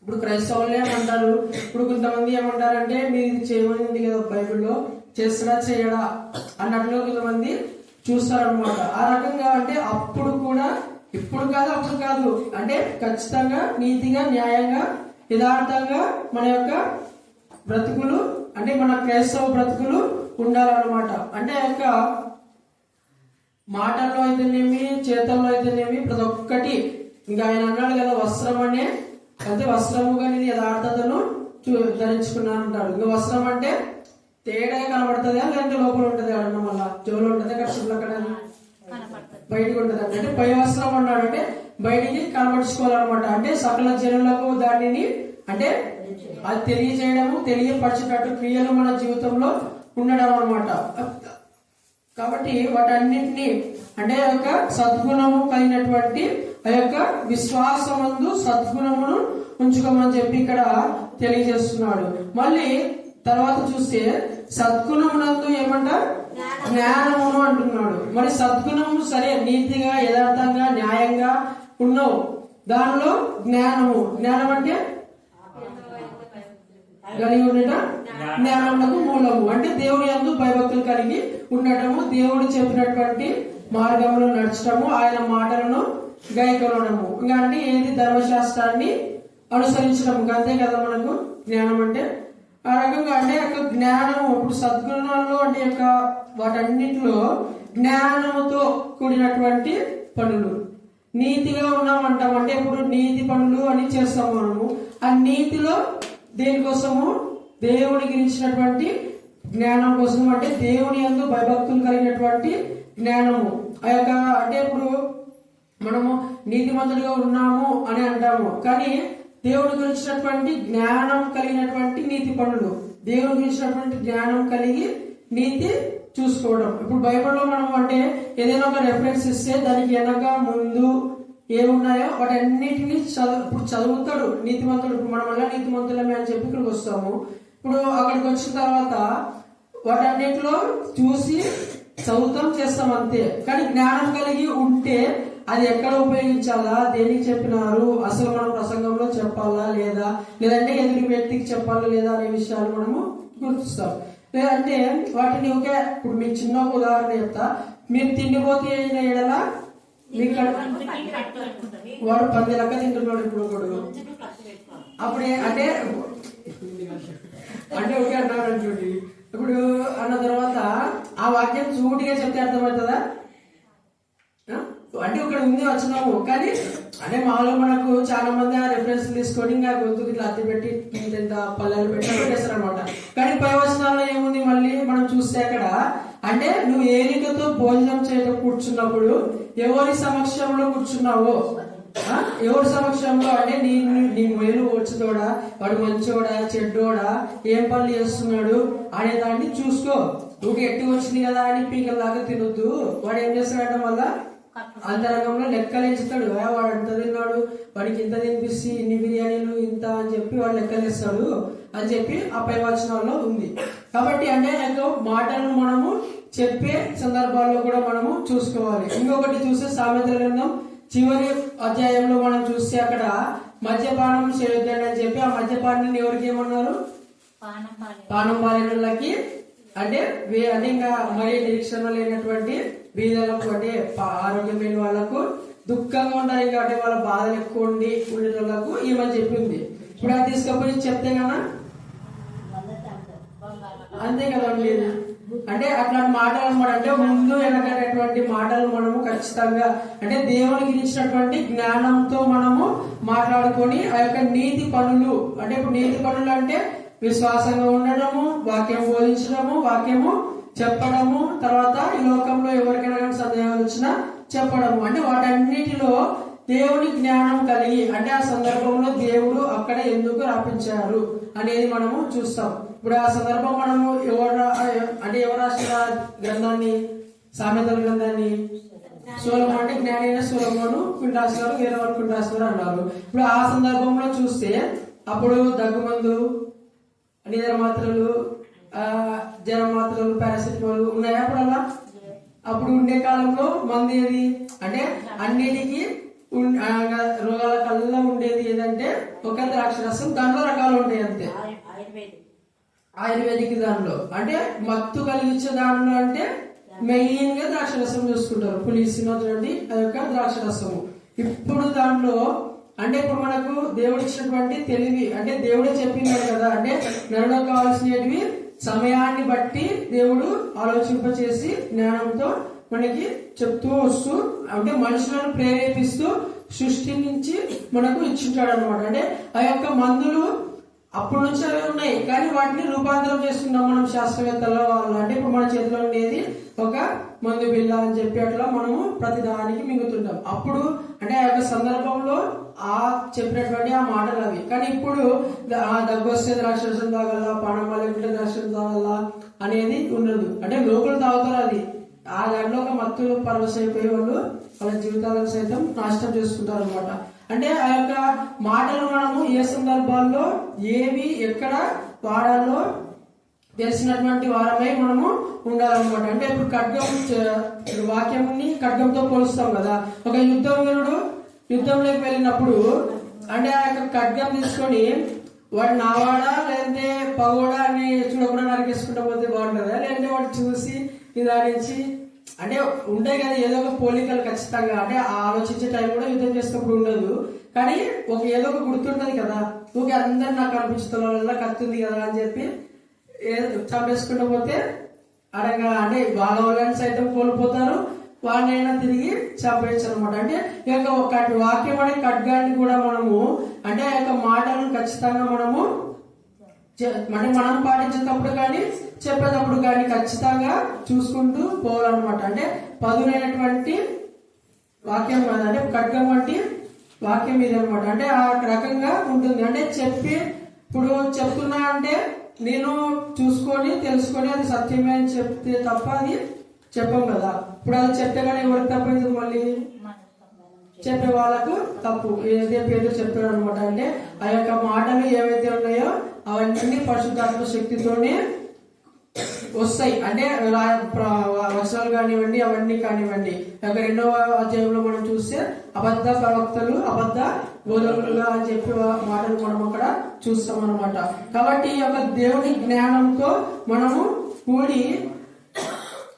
ఇప్పుడు క్రైస్తవులే ఏమంటారు, ఇప్పుడు కొంతమంది ఏమంటారంటే మీరు ఇది చేయమని ఉంది కదా బైబిల్లో, చేస్తాడా చేయడా అన్నట్లు కొంతమంది చూస్తారనమాట. ఆ రకంగా అంటే అప్పుడు కూడా ఇప్పుడు కాదు అప్పుడు కాదు, అంటే ఖచ్చితంగా నీతిగా న్యాయంగా యథార్థంగా మన యొక్క బ్రతుకులు అంటే మన క్రైస్తవ బ్రతుకులు ఉండాలన్నమాట. అంటే యొక్క మాటల్లో అయితేనేమి చేతల్లో అయితేనేమి ప్రతి ఒక్కటి ఇంకా ఆయన అన్నాడు కదా వస్త్రం అనే అంటే వస్త్రముగా నేను యథార్థతను ధరించుకున్నాను అంటాడు. ఇంకా వస్త్రం అంటే తేడా కనబడుతుందా లేదంటే లోపల ఉంటుంది అన్న మళ్ళా చెవులు ఉంటుంది కష్టంలో అక్కడ బయటకు ఉంటుంది అంటే పై వస్త్రం అన్నాడు అంటే బయటికి కనబడుచుకోవాలన్నమాట. అంటే సకల జనులకు దానిని అంటే అది తెలియజేయడము తెలియపరచేటట్టు క్రియలు మన జీవితంలో ఉండడం అన్నమాట. కాబట్టి వాటన్నిటిని అంటే ఆ యొక్క సద్గుణము కలిగినటువంటి ఆ యొక్క విశ్వాసమందు సద్గుణమును ఉంచుకోమని చెప్పి ఇక్కడ తెలియజేస్తున్నాడు. మళ్ళీ తర్వాత చూస్తే సద్గుణమునందు ఏమంటారు జ్ఞానమును అంటున్నాడు. మరి సద్గుణము సరే నీతిగా యథార్థంగా న్యాయంగా ఉన్నావు, దానిలో జ్ఞానము, జ్ఞానం అంటే కలిగి ఉండట జ్ఞానములకు మూలము, అంటే దేవుని యందు భయభక్తులు కలిగి ఉండటము, దేవుడు చెప్పినటువంటి మార్గంలో నడచడము, ఆయన మాటలను గైకొనడము. ఇంకా అంటే ఏది ధర్మశాస్త్రాన్ని అనుసరించడం, అంతే కదా మనకు జ్ఞానం అంటే. ఆ రకంగా అంటే యొక్క జ్ఞానము ఇప్పుడు సద్గుణాల్లో అంటే యొక్క వాటన్నిటిలో జ్ఞానముతో కూడినటువంటి పనులు, నీతిగా ఉన్నామంటాం అంటే ఇప్పుడు నీతి పనులు అని చేస్తాము మనము. ఆ నీతిలో దేనికోసము దేవుని గురించినటువంటి జ్ఞానం కోసం, అంటే దేవుని యందు భయభక్తులు కలిగినటువంటి జ్ఞానము. ఆ యొక్క అంటే ఇప్పుడు మనము నీతిమంతులుగా ఉన్నాము అని అంటాము, కానీ దేవుని గురించినటువంటి జ్ఞానం కలిగినటువంటి నీతి పనులు, దేవుని గురించినటువంటి జ్ఞానం కలిగి నీతి చూసుకోవడం. ఇప్పుడు బైబిల్లో మనం అంటే ఏదైనా ఒక రెఫరెన్స్ ఇస్తే దానికి వెనక ముందు ఏమున్నాయో వాటన్నిటిని ఇప్పుడు చదువుతాడు నీతిమంతుడు. ఇప్పుడు మనం వల్ల నీతిమంతులమే అని చెప్పి ఇక్కడికి వస్తాము. ఇప్పుడు అక్కడికి వచ్చిన తర్వాత వాటన్నిటిలో చూసి చదువుతాం చేస్తాం అంతే. కానీ జ్ఞానం కలిగి ఉంటే అది ఎక్కడ ఉపయోగించాలా, దేనికి చెప్పినారు, అసలు మనం ప్రసంగంలో చెప్పాలా లేదా, లేదంటే ఎదుటి వ్యక్తికి చెప్పాలా లేదా అనే విషయాలు మనము గుర్తిస్తాం. లేదంటే వాటిని ఒకే ఇప్పుడు మీకు చిన్న ఒక ఉదాహరణ చెప్తా. మీరు తిండిపోతే అయిన ఎడలా మీకు వాడు 10 లెక్క తింటున్నాడు ఇప్పుడు అప్పుడే అంటే ఒకే అన్నాడు చూడండి. ఇప్పుడు అన్న తర్వాత ఆ వాక్యం సూటిగా చెప్తే అర్థమవుతుందా? అంటే ఇక్కడ ఉంది వచ్చినాము, కానీ అంటే మామూలుగా మనకు చాలా మంది ఆ రెఫరెన్స్ తీసుకొని ఇంకా గొంతుకు ఇట్లా అత్తి పెట్టి ఇంత పల్లెలు పెట్టి పెట్టేస్తారు అనమాట. కానీ పై వచనాల్లో ఏముంది మళ్ళీ మనం చూస్తే అక్కడ అంటే నువ్వు ఏలికతో భోజనం చేయడం కూర్చున్నప్పుడు ఎవరి సమక్షంలో కూర్చున్నావో, ఎవరి సమక్షంలో అంటే నీ మేలు వచ్చేతోడా, వాడు మంచోడా చెడ్డోడా, ఏం పనులు చేస్తున్నాడు అనే దాన్ని చూసుకో. నువ్వు ఎట్టి వచ్చింది కదా అని పీకల్లాగా తినొద్దు. వాడు ఏం చేస్తాడటం వల్ల అంతరంగంలో లెక్కలు ఎంచుతాడు. వాడు ఎంత తిన్నాడు, వాడికి ఇంత తినిపిస్తే ఇన్ని బిర్యానీలు ఇంత అని చెప్పి వాడు లెక్కలేస్తాడు అని చెప్పి ఆ పై వచనాల్లో ఉంది. కాబట్టి అంటే మాటలను మనము చెప్పే సందర్భాల్లో కూడా మనము చూసుకోవాలి. ఇంకొకటి చూస్తే సామెతల గ్రంథం చివరి అధ్యాయంలో మనం చూస్తే అక్కడ మద్యపానం చేయొద్దని అని చెప్పి ఆ మద్యపానాన్ని ఎవరికి ఏమన్నారు? పానం పాలినోళ్ళకి, అంటే అంటే ఇంకా మరీ నిరీక్షణ లేనటువంటి బీదలకు, అంటే ఆరోగ్యం లేని వాళ్ళకు, దుఃఖంగా ఉంటారు ఇంకా, అంటే వాళ్ళ బాధలు ఎక్కువ ఉండేటోళ్ళకు ఏమని చెప్పింది. ఇప్పుడు అది తీసుకపోయి చెప్తే కదా అంతే కదండి. అంటే అట్లాంటి మాటలు అనమాట. అంటే ముందు వెనకటువంటి మాటలు మనము ఖచ్చితంగా అంటే దేవునికి ఇచ్చినటువంటి జ్ఞానంతో మనము మాట్లాడుకొని ఆ యొక్క నీతి పనులు, అంటే ఇప్పుడు నీతి పనులు అంటే విశ్వాసంగా ఉండడము, వాక్యం బోధించడము, వాక్యము చెప్పడము, తర్వాత ఈ లోకంలో ఎవరికైనా కానీ సందేహాలు వచ్చినా చెప్పడము, అంటే వాటన్నిటిలో దేవుని జ్ఞానం కలిగి, అంటే ఆ సందర్భంలో దేవుడు అక్కడ ఎందుకు రాపించారు అనేది మనము చూస్తాం. ఇప్పుడు ఆ సందర్భం మనము ఎవరు రాసిన గ్రంథాన్ని? సామెతల గ్రంథాన్ని సొలొమోను, అంటే జ్ఞాని అయిన సొలొమోను రాసినారు, వేరే వాళ్ళు రాసినారు అన్నారు. ఇప్పుడు ఆ సందర్భంలో చూస్తే అప్పుడు దగ్గుమందు, నిద్ర మాత్రలు, జ్వరం మాత్రలు, పారాసిటమాల్ ఉన్నాయా అప్పుడల్లా? అప్పుడు ఉండే కాలంలో మందు ఏది అంటే అన్నిటికీ రోగాల కల్లా ఉండేది ఏదంటే ఒక ద్రాక్షరసం. దాంట్లో రకాలు ఉంటాయి అంతే. ఆయుర్వేదిక్ దానిలో అంటే మత్తు కలిగించే దానిలో అంటే మెయిన్ గా ద్రాక్షరసం చూసుకుంటారు, పులిసినటువంటి ఆ యొక్క ద్రాక్షరసము. ఇప్పుడు దాంట్లో అంటే ఇప్పుడు మనకు దేవుడు ఇచ్చినటువంటి తెలివి, అంటే దేవుడే చెప్పినాడు కదా, అంటే నరులో కావాల్సినవి సమయాన్ని బట్టి దేవుడు ఆలోచింపచేసి జ్ఞానంతో మనకి చెప్తూ వస్తూ, అంటే మనుషులను ప్రేరేపిస్తూ సృష్టి నుంచి మనకు ఇచ్చింటాడు అనమాట. అంటే ఆ యొక్క మందులు అప్పటి నుంచి అవి ఉన్నాయి, కానీ వాటిని రూపాంతరం చేస్తున్నాం మనం శాస్త్రవేత్తల వాళ్ళు. అంటే ఇప్పుడు మన చేతిలో ఉండేది ఒక మందు బిల్ల అని చెప్పి అట్లా మనము ప్రతి దానికి మింగుతుంటాం. అప్పుడు అంటే ఆ యొక్క సందర్భంలో ఆ చెప్పినటువంటి ఆ మాటలు అవి. కానీ ఇప్పుడు దగ్గు వస్తే ద్రాక్షరసం తాగల, పానం లేకుంటే ద్రాక్షరసం తాగల అనేది ఉండదు. అంటే లోకలు తాగుతారు అది, ఆ దాంట్లో ఒక మత్తు పరవశైపోయే వాళ్ళు వాళ్ళ జీవితాలను సైతం నాశనం చేసుకుంటారు అనమాట. అంటే ఆ యొక్క మాటలు మనము ఏ సందర్భాల్లో ఏవి ఎక్కడ వాడాలో తెలిసినటువంటి వారమై మనము ఉండాలన్నమాట. అంటే ఇప్పుడు ఖడ్గం, వాక్యంని ఖడ్గంతో పోలుస్తాం కదా. ఒక యుద్ధం వీరుడు యుద్ధంలోకి వెళ్ళినప్పుడు అంటే ఆ యొక్క ఖడ్గం తీసుకొని వాడు నావాడా లేదంటే పగోడా అని చూడకుండా నరికేసుకుంటా పోతే బాగుంటుందా, లేదంటే వాడు చూసి నిదానించి, అంటే ఉంటాయి కదా ఏదో ఒక పోలికలు ఖచ్చితంగా, అంటే ఆలోచించే టైం కూడా యుద్ధం చేసినప్పుడు ఉండదు, కానీ ఒక ఏదో ఒక గుర్తుంటది కదా. ఊకే అందరు నాకు అనిపించుతున్న వల్ల కత్తుంది కదా అని చెప్పి చంపేసుకుంటూ పోతే అడగా అంటే వాళ్ళ వాళ్ళని సైతం కోల్పోతారు, వాళ్ళైనా తిరిగి చంపేయచ్చు అనమాట. అంటే ఈ యొక్క వాక్యం అనే ఖడ్గాన్ని కూడా మనము అంటే ఆ యొక్క మాటలను ఖచ్చితంగా మనము అంటే మనం పాటించేటప్పుడు కానీ చెప్పేటప్పుడు కానీ ఖచ్చితంగా చూసుకుంటూ పోవాలన్నమాట. అంటే పదునైనటువంటి వాక్యం కాదు, అంటే ఖడ్గం వంటి వాక్యం ఇది అనమాట. అంటే ఆ రకంగా ఉంటుంది. అంటే ఇప్పుడు చెప్తున్నా అంటే నేను చూసుకొని తెలుసుకొని అది సత్యమే అని చెప్తే తప్ప అది చెప్పం కదా. ఇప్పుడు అది చెప్తే కానీ ఎవరికి తప్పైంది? మళ్ళీ చెప్పే వాళ్ళకు తప్పు. ఏదైతే పేరు చెప్పాడు అనమాట. అంటే ఆ యొక్క మాటలు ఏవైతే ఉన్నాయో అవన్నీ పరిశుద్ధాత్మ శక్తితోనే వస్తాయి. అంటే వచనాలు కానివ్వండి, అవన్నీ కానివ్వండి. ఒక 2వ అధ్యాయంలో మనం చూస్తే అబద్ధ ప్రవక్తలు, అబద్ధ బోధకులుగా అని చెప్పి మాటలు మనం అక్కడ చూస్తాం అనమాట. కాబట్టి ఈ యొక్క దేవుని జ్ఞానంతో మనము కూడి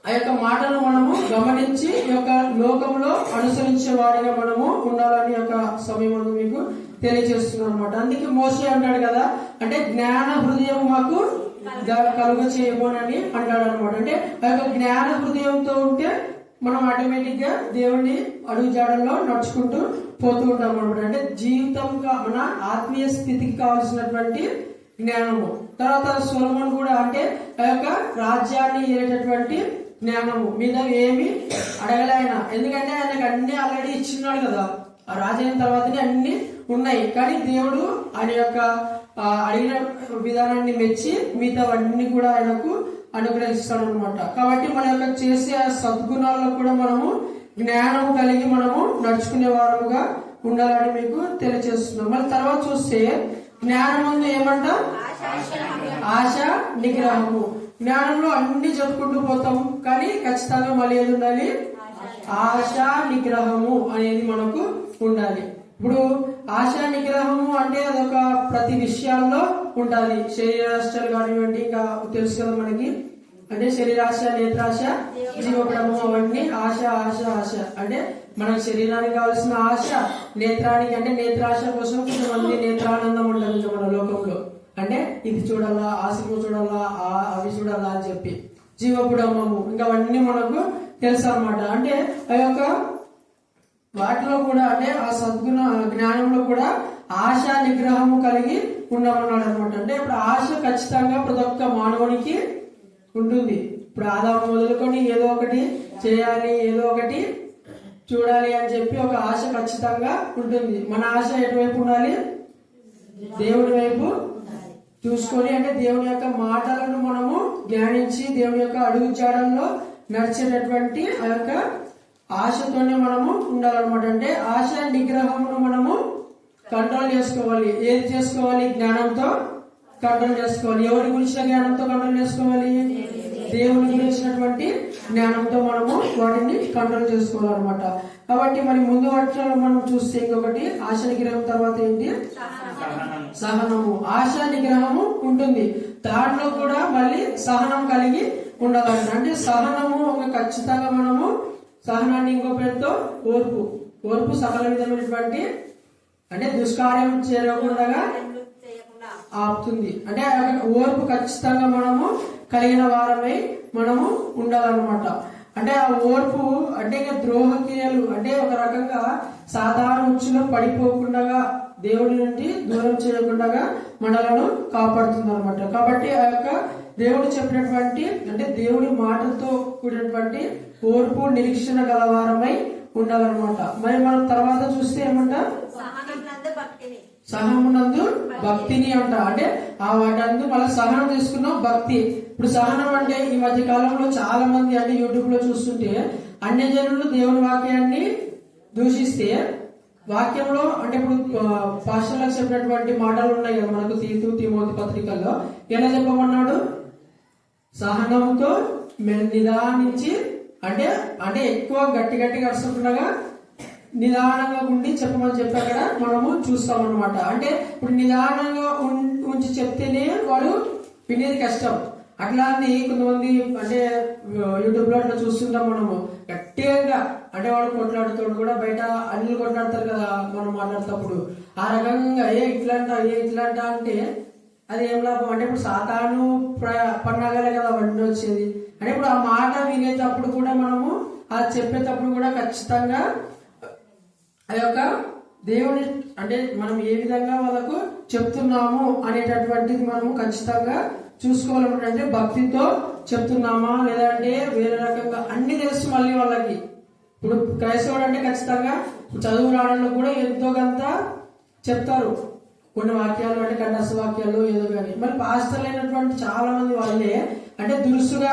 ఆ యొక్క మాటలు మనము గమనించి ఈ యొక్క లోకంలో అనుసరించే వారిగా మనము ఉండాలని యొక్క సమయం మీకు తెలియజేస్తున్నాం అనమాట. అందుకే మోషే అంటాడు కదా, అంటే జ్ఞాన హృదయం మాకు కలుగ చేయబోనని అంటాడు అనమాట. అంటే ఆ యొక్క జ్ఞాన హృదయంతో ఉంటే మనం ఆటోమేటిక్ గా దేవుని అడుగు జాడల్లో నడుచుకుంటూ పోతూ ఉంటాం అనమాట. అంటే జీవితంగా మన ఆత్మీయ స్థితికి కావాల్సినటువంటి జ్ఞానము. తర్వాత సొలొమోను కూడా అంటే ఆ యొక్క రాజ్యాన్ని ఏలేటటువంటి జ్ఞానము మీద ఏమి అడగలే ఆయన, ఎందుకంటే ఆయనకు అన్ని ఆల్రెడీ ఇచ్చిన్నాడు కదా. ఆ రాజైన తర్వాతనే అన్ని ఉన్నాయి, కానీ దేవుడు ఆయన యొక్క అడిగిన విధానాన్ని మెచ్చి మిగతావన్నీ కూడా ఆయనకు అనుగ్రహిస్తాడు అనమాట. కాబట్టి మన యొక్క చేసే సద్గుణాల్లో కూడా మనము జ్ఞానము కలిగి మనము నడుచుకునే వారముగా ఉండాలని మీకు తెలియజేస్తున్నాం. మళ్ళీ తర్వాత చూస్తే జ్ఞానం ముందు ఏమంట? ఆశ నిగ్రహము. జ్ఞానంలో అన్ని చెప్పుకుంటూ పోతాం, కానీ ఖచ్చితంగా మళ్ళీ ఏది ఉండాలి? ఆశ నిగ్రహము అనేది మనకు ఉండాలి. ఇప్పుడు ఆశ నిగ్రహము అంటే అదొక ప్రతి విషయాల్లో ఉండాలి. శరీరాశలు కానివ్వండి, ఇంకా తెలుసు కదా మనకి, అంటే శరీరాశ, నేత్రాశ, జీవపడము, అవన్నీ ఆశ ఆశ ఆశ. అంటే మన శరీరానికి కావాల్సిన ఆశ, నేత్రానికి అంటే నేత్రాశ కోసం కొంతమంది నేత్రానందం ఉంటుంది ఇంకా మన లోకంలో. అంటే ఇది చూడాలా, ఆ సినిమా చూడాలా, అవి చూడాలా అని చెప్పి. జీవపుడమము ఇంకా అవన్నీ మనకు తెలుసు అనమాట. అంటే ఆ యొక్క వాటిలో కూడా అంటే ఆ సద్గుణ జ్ఞానంలో కూడా ఆశ నిగ్రహము కలిగి ఉండమన్నాడు అనమాట. అంటే ఇప్పుడు ఆశ ఖచ్చితంగా ప్రతి ఒక్క మానవునికి ఉంటుంది. ఇప్పుడు ఆదాము మొదలుకొని ఏదో ఒకటి చేయాలి, ఏదో ఒకటి చూడాలి అని చెప్పి ఒక ఆశ ఖచ్చితంగా ఉంటుంది. మన ఆశ ఎటువైపు ఉండాలి? దేవుడి వైపు చూసుకొని, అంటే దేవుని యొక్క మాటలను మనము ధ్యానించి దేవుని యొక్క అడుగు జాడల్లో నడిచేటటువంటి ఆ యొక్క ఆశతోనే మనము ఉండాలన్నమాట. అంటే ఆశ నిగ్రహమును మనము కంట్రోల్ చేసుకోవాలి. ఏది చేసుకోవాలి? జ్ఞానంతో కంట్రోల్ చేసుకోవాలి. ఎవరి గురించిన జ్ఞానంతో కంట్రోల్ చేసుకోవాలి? దేవుని గురించినటువంటి జ్ఞానంతో మనము వాటిని కంట్రోల్ చేసుకోవాలన్నమాట. కాబట్టి మరి ముందు వాటిలో మనం చూస్తే ఇంకొకటి ఆశ నిగ్రహం తర్వాత ఏంటి? సహనము. ఆశ నిగ్రహము ఉంటుంది, దాంట్లో కూడా మళ్ళీ సహనం కలిగి ఉండాలంట. అంటే సహనము ఒక ఖచ్చితంగా మనము సహనాన్ని ఇంకో పేరుతో ఓర్పు. ఓర్పు సకల విధమైనటువంటి అంటే దుష్కార్యం చేయకుండా ఆపుతుంది. అంటే ఓర్పు ఖచ్చితంగా మనము కలిగిన వారమై మనము ఉండాలన్నమాట. అంటే ఆ ఓర్పు అంటే ఇంకా ద్రోహ క్రియలు అంటే ఒక రకంగా సాధారణ ఉచ్చులో పడిపోకుండా దేవుడి నుండి దూరం చేయకుండా మనలను కాపాడుతుంది అనమాట. కాబట్టి ఆ యొక్క దేవుడు చెప్పినటువంటి అంటే దేవుడి మాటలతో కూడినటువంటి ఓర్పు నిరీక్షణ గలవారమై ఉండాలన్నమాట. మరి మనం తర్వాత చూస్తే ఏమంట? సహనమునందు భక్తిని అంట. అంటే ఆ వాటందు మళ్ళీ సహనం తీసుకున్నాం భక్తి. ఇప్పుడు సహనం అంటే ఈ మధ్య కాలంలో చాలా మంది అంటే యూట్యూబ్ లో చూస్తుంటే అన్యజనులు దేవుని వాక్యాన్ని దూషిస్తే వాక్యంలో అంటే ఇప్పుడు పాస్టర్లకు చెప్పినటువంటి మాటలు ఉన్నాయి కదా మనకు తీతు తిమోతి పత్రికల్లో. ఎలా చెప్పమన్నాడు? సహనంతో నిదానించి అంటే అంటే ఎక్కువ గట్టి అరుస్తుండగా నిదానంగా ఉండి చెప్పమని చెప్పి అక్కడ మనము చూస్తాం అనమాట. అంటే ఇప్పుడు నిదానంగా ఉంచి చెప్తేనే వాడు వినేది కష్టం. అట్లాంటి కొంతమంది అంటే యూట్యూబ్ లో అట్లా చూస్తుంటాం మనము గట్టిగా అంటే వాడు కొట్లాడుతాడు కూడా, బయట అన్ని కొట్లాడతారు కదా మనం మాట్లాడేటప్పుడు. ఆ రకంగా ఇట్లా అంటే అది ఏం లాభం? అంటే ఇప్పుడు సాతాను పన్నాగాలే కదా అవన్నీ వచ్చేది. అంటే ఇప్పుడు ఆ మాట వినేటప్పుడు కూడా మనము అది చెప్పేటప్పుడు కూడా ఖచ్చితంగా ఆ యొక్క దేవుని అంటే మనం ఏ విధంగా వాళ్ళకు చెప్తున్నాము అనేటటువంటిది మనము ఖచ్చితంగా చూసుకోవాలన్నమాట. అంటే భక్తితో చెప్తున్నామా లేదంటే వేరే రకంగా అన్ని తెలుసు మళ్ళీ వాళ్ళకి. ఇప్పుడు క్రైస్తవుడు అంటే ఖచ్చితంగా చదువు రావడంలో కూడా ఎంతో కొంత చెప్తారు కొన్ని వాక్యాలు, అంటే కంఠస్థ వాక్యాలు ఏదో కానీ. మరి పాస్టర్లు అయినటువంటి చాలా మంది వాళ్ళే అంటే దురుసుగా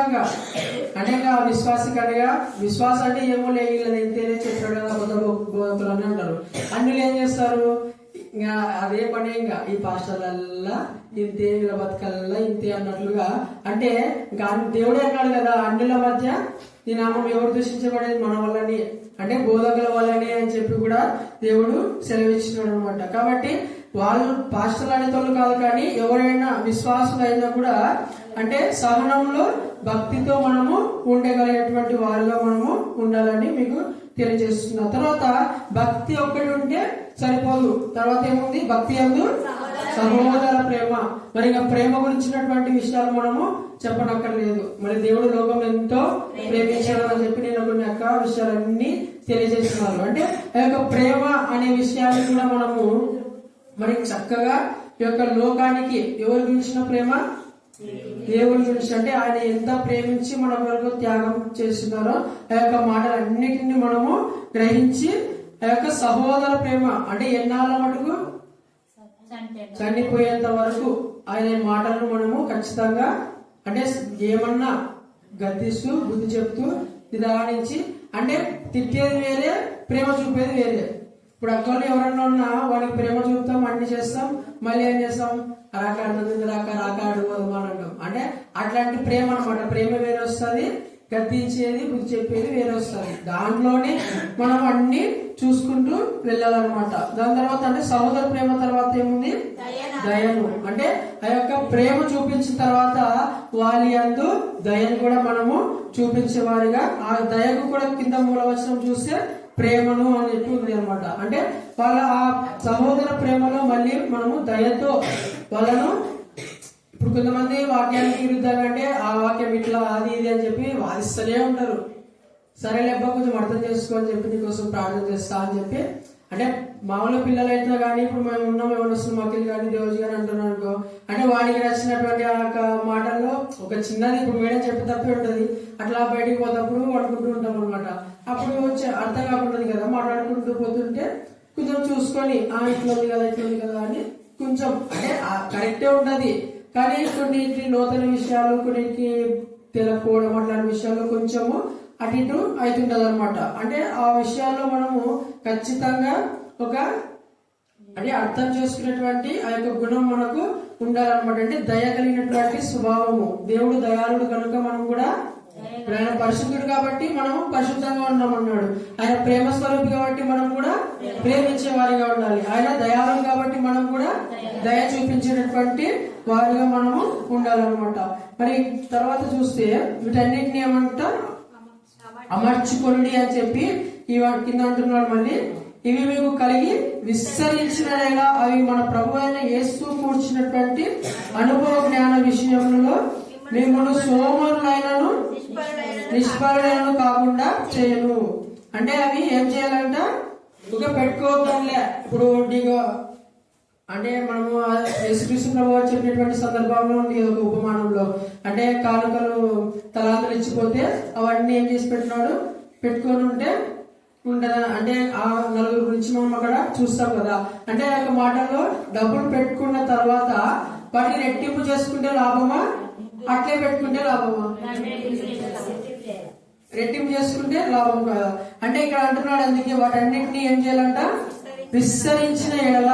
అంటే విశ్వాసికనిగా విశ్వాసం అంటే ఏమో లేదు ఇంతేనే చెప్పాడు కదా బోధకులు అని అంటారు. అన్నిలు ఏం చేస్తారు? ఇంకా అదే పని ఇంకా ఈ పాస్టర్లల్లా ఇంతే, వీళ్ళ బతకల్లా ఇంతే అన్నట్లుగా. అంటే ఇంకా దేవుడే అన్నాడు కదా అన్నిల మధ్య ఈ నామం ఎవరు దూషించబడేది మన వల్లని, అంటే బోధకుల వల్లనే అని చెప్పి కూడా దేవుడు సెలవిచ్చినాడు అనమాట. కాబట్టి వాళ్ళు పాస్టర్లు అనేతోళ్ళు కాదు, కానీ ఎవరైనా విశ్వాసులైనా కూడా అంటే సహనంలో భక్తితో మనము ఉండగలిగేటువంటి వారుగా మనము ఉండాలని మీకు తెలియజేస్తున్నా. తర్వాత భక్తి ఒక్కటి ఉంటే సరిపోదు, తర్వాత ఏముంది? భక్తి యందు సహోదర ప్రేమ. మరి ఇంకా ప్రేమ గురించినటువంటి విషయాలు మనము చెప్పనక్కర్లేదు. మరి దేవుడు లోకం ఎంతో ప్రేమించాడు అని చెప్పి నేను కొన్ని యొక్క విషయాలన్నీ తెలియజేస్తున్నాను. అంటే ఆ యొక్క ప్రేమ అనే విషయాన్ని కూడా మనము మరి చక్కగా ఈ యొక్క లోకానికి ఎవరు గురించిన ప్రేమ? దేవుని గురించి. అంటే ఆయన ఎంత ప్రేమించి మన వరకు త్యాగం చేస్తున్నారో ఆ యొక్క మాటలన్నిటిని మనము గ్రహించి ఆ యొక్క సహోదర ప్రేమ అంటే ఎన్నాళ్ళ మటుకు చనిపోయేంత వరకు ఆయన మాటలను మనము ఖచ్చితంగా అంటే ఏమన్నా గద్దిస్తూ బుద్ధి చెప్తూ నిదానించి, అంటే తిట్టేది వేరే, ప్రేమ చూపేది వేరే. ఇప్పుడు అక్కలు ఎవరన్నా ఉన్నా వాడికి ప్రేమ చూపుతాం, అన్ని చేస్తాం, మళ్ళీ ఏం చేస్తాం? రాక అడుగుతుంది, రాక అడుగు అని అంటాం. అంటే అట్లాంటి ప్రేమ అనమాట. ప్రేమ వేరే వస్తుంది, గద్దించేది బుద్ధి చెప్పేది వేరే వస్తుంది. దాంట్లోనే మనం అన్ని చూసుకుంటూ వెళ్ళాలన్నమాట. దాని తర్వాత అంటే సహోదర ప్రేమ తర్వాత ఏముంది? దయను. అంటే ఆ యొక్క ప్రేమ చూపించిన తర్వాత వాళ్ళ యందు దయను కూడా మనము చూపించేవారిగా, ఆ దయకు కూడా కింద మూలవచనం చూస్తే ప్రేమను అని చెప్పి ఉంది అనమాట. అంటే వాళ్ళ ఆ సహోదర ప్రేమలో మళ్ళీ మనము దయతో వాళ్ళను, ఇప్పుడు కొంతమంది వాక్యానికి విరుద్ధంగా అంటే ఆ వాక్యం ఇట్లా అది ఇది అని చెప్పి వాదిస్తూనే ఉంటారు. సరే లేబ్బా కొంచెం అర్థం చేసుకో అని చెప్పి నీకోసం ప్రార్థన చేస్తా అని చెప్పి, అంటే మామూలు పిల్లలు అయితే కానీ ఇప్పుడు మేము ఉన్నాం ఏమన్నా వస్తుంది మకిలి కానీ దేవజీ గారు అంటున్నాం అనుకో, అంటే వాడికి నచ్చినటువంటి ఆ యొక్క మాటల్లో ఒక చిన్నది ఇప్పుడు మేడం చెప్పి తప్పే ఉంటుంది, అట్లా బయటికి పోతప్పుడు పడుకుంటూ ఉంటాం అనమాట. అప్పుడు అర్థం కాకుంటుంది కదా, మాట్లాడుకుంటూ పోతుంటే కొంచెం చూసుకొని ఇట్లా ఉంది కదా ఇట్లా ఉంది కదా అని కొంచెం అంటే కరెక్టే ఉంటది. కానీ కొన్నింటి నూతన విషయాలు, కొన్నింటికి తెలకపోవడం అట్లాంటి విషయాల్లో కొంచెము అటు ఇటు అవుతుంటది అనమాట. అంటే ఆ విషయాల్లో మనము ఖచ్చితంగా ఒక అంటే అర్థం చేసుకునేటువంటి ఆ యొక్క గుణం మనకు ఉండాలన్నమాట. అంటే దయ కలిగినటువంటి స్వభావము. దేవుడు దయాళుడు కనుక మనం కూడా, ఆయన పరిశుద్ధుడు కాబట్టి మనం పరిశుద్ధంగా ఉన్నామన్నాడు. ఆయన ప్రేమ స్వరూపి కాబట్టి మనం కూడా ప్రేమించే వారిగా ఉండాలి. ఆయన దయాళుడు కాబట్టి మనం కూడా దయ చూపించేటటువంటి వారిగా మనము ఉండాలన్నమాట. మరి తర్వాత చూస్తే వీటన్నిటిని ఏమంట అమర్చుకోండి అని చెప్పి కింద అంటున్నాడు. మళ్ళీ ఇవి మీకు కలిగి విస్తరించిన అవి మన ప్రభు అయిన యేసు కూర్చున్నటువంటి అనుభవ జ్ఞాన విషయంలో మిమ్మల్ని సోమరులైనను నిష్ఫలులైనను కాకుండా చేయను. అంటే అవి ఏం చేయాలంట? ఒక పెట్టుకోవద్దంలే. ఇప్పుడు అంటే మనము యేసుక్రీస్తు ప్రభువు చెప్పినటువంటి సందర్భంలో ఉంది ఒక ఉపమానంలో, అంటే కానుకలు తలాంతలు ఇచ్చిపోతే అవన్నీ ఏం చేసి పెట్టుకొని ఉంటే ఉండదా, అంటే ఆ నలుగురు గురించి మనం అక్కడ చూస్తాం కదా. అంటే ఆ యొక్క మాటల్లో డబ్బులు పెట్టుకున్న తర్వాత వాటిని రెట్టింపు చేసుకుంటే లాభమా, అట్లే పెట్టుకుంటే లాభమా? రెట్టింపు చేసుకుంటే లాభం కదా. అంటే ఇక్కడ అంటున్నాడు, అందుకే వాటన్నిటిని ఏం చేయాలంట? విస్తరించిన ఎడల,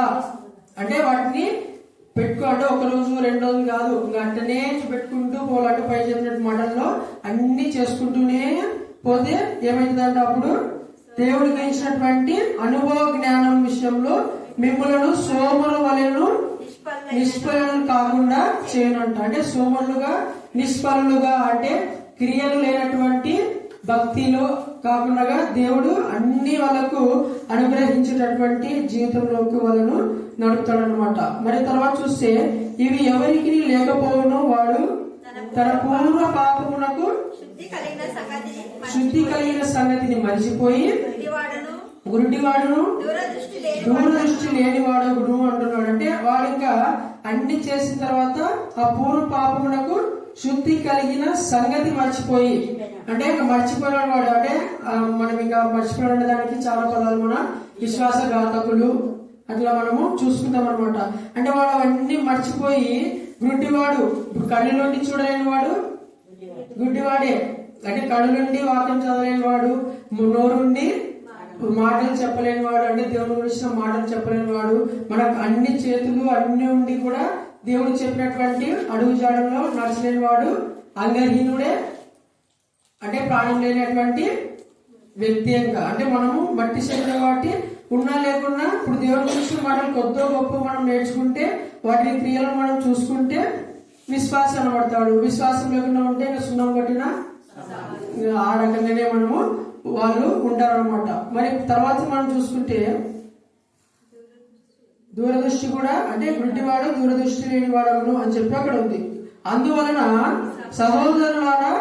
అంటే వాటిని అంటే ఒక రోజు 2 రోజులు కాదు, గంటనే పెట్టుకుంటూ పోలాంటి పై చెప్పినట్టు మాటల్లో అన్ని చేసుకుంటూనే పోతే ఏమైతుందంటే అప్పుడు దేవుడికి ఇచ్చినటువంటి అనుభవ జ్ఞానం విషయంలో మిమ్మల్ని సోమరుల వలెను నిష్ఫలులు కాకుండా చేయనంట. అంటే సోమరులుగా నిష్ఫలులుగా అంటే క్రియలు లేనటువంటి భక్తిలో కాకుండా దేవుడు అన్ని వాళ్ళకు అనుగ్రహించేటటువంటి జీవితంలోకి వాళ్ళను నడుపుతాడనమాట. మరి తర్వాత చూస్తే ఇవి ఎవరికి లేకపోవును వాడు తన పూర్వ పాపమునకు శుద్ధి కలిగిన సంగతిని మరిచిపోయి గురుడివాడును దూరదృష్టి లేనివాడు అంటున్నాడు. అంటే వాడు ఇంకా అన్ని చేసిన తర్వాత ఆ పూర్వ పాపమునకు శుద్ధి కలిగిన సంగతి మర్చిపోయి, అంటే ఇంకా మర్చిపోయిన వాడు, అంటే మనం ఇంకా మర్చిపోయిన దానికి చాలా పదాలు మన విశ్వాసఘాతకులు అట్లా మనము చూసుకుంటాం అనమాట. అంటే వాడు అవన్నీ మర్చిపోయి గుడ్డివాడు, ఇప్పుడు కళ్ళు నుండి చూడలేని వాడు గుడ్డివాడే. అంటే కళ్ళు నుండి వాక్యం చదవలేని వాడు, నోరుండి మాటలు చెప్పలేని వాడు, అంటే దేవుని గురించిన మాటలు చెప్పలేని వాడు, మనకు అన్ని చేతులు అన్ని ఉండి కూడా దేవుడు చెప్పినటువంటి అడుగు జాడల్లో నడచలేని వాడు అంగహీనుడే, అంటే ప్రాణం లేనటువంటి వ్యక్తి. అంటే మనము మట్టి శరీరం కాబట్టి ఉన్నా లేకున్నా ఇప్పుడు దేవుని గురించిన మాటలు కొద్దో గొప్ప మనం నేర్చుకుంటే వాటి క్రియలను మనం చూసుకుంటే విశ్వాసం అనబడతాడు. విశ్వాసం లేకుండా ఉంటే ఇంకా సున్నం కొట్టిన ఆ రకంగానే మనము వాళ్ళు ఉంటారనమాట. మరి తర్వాత మనం చూసుకుంటే దూరదృష్టి కూడా, అంటే గుడ్డివాడు దూరదృష్టి లేని వాడవును అని చెప్పి అక్కడ ఉంది. అందువలన సహోదరులారా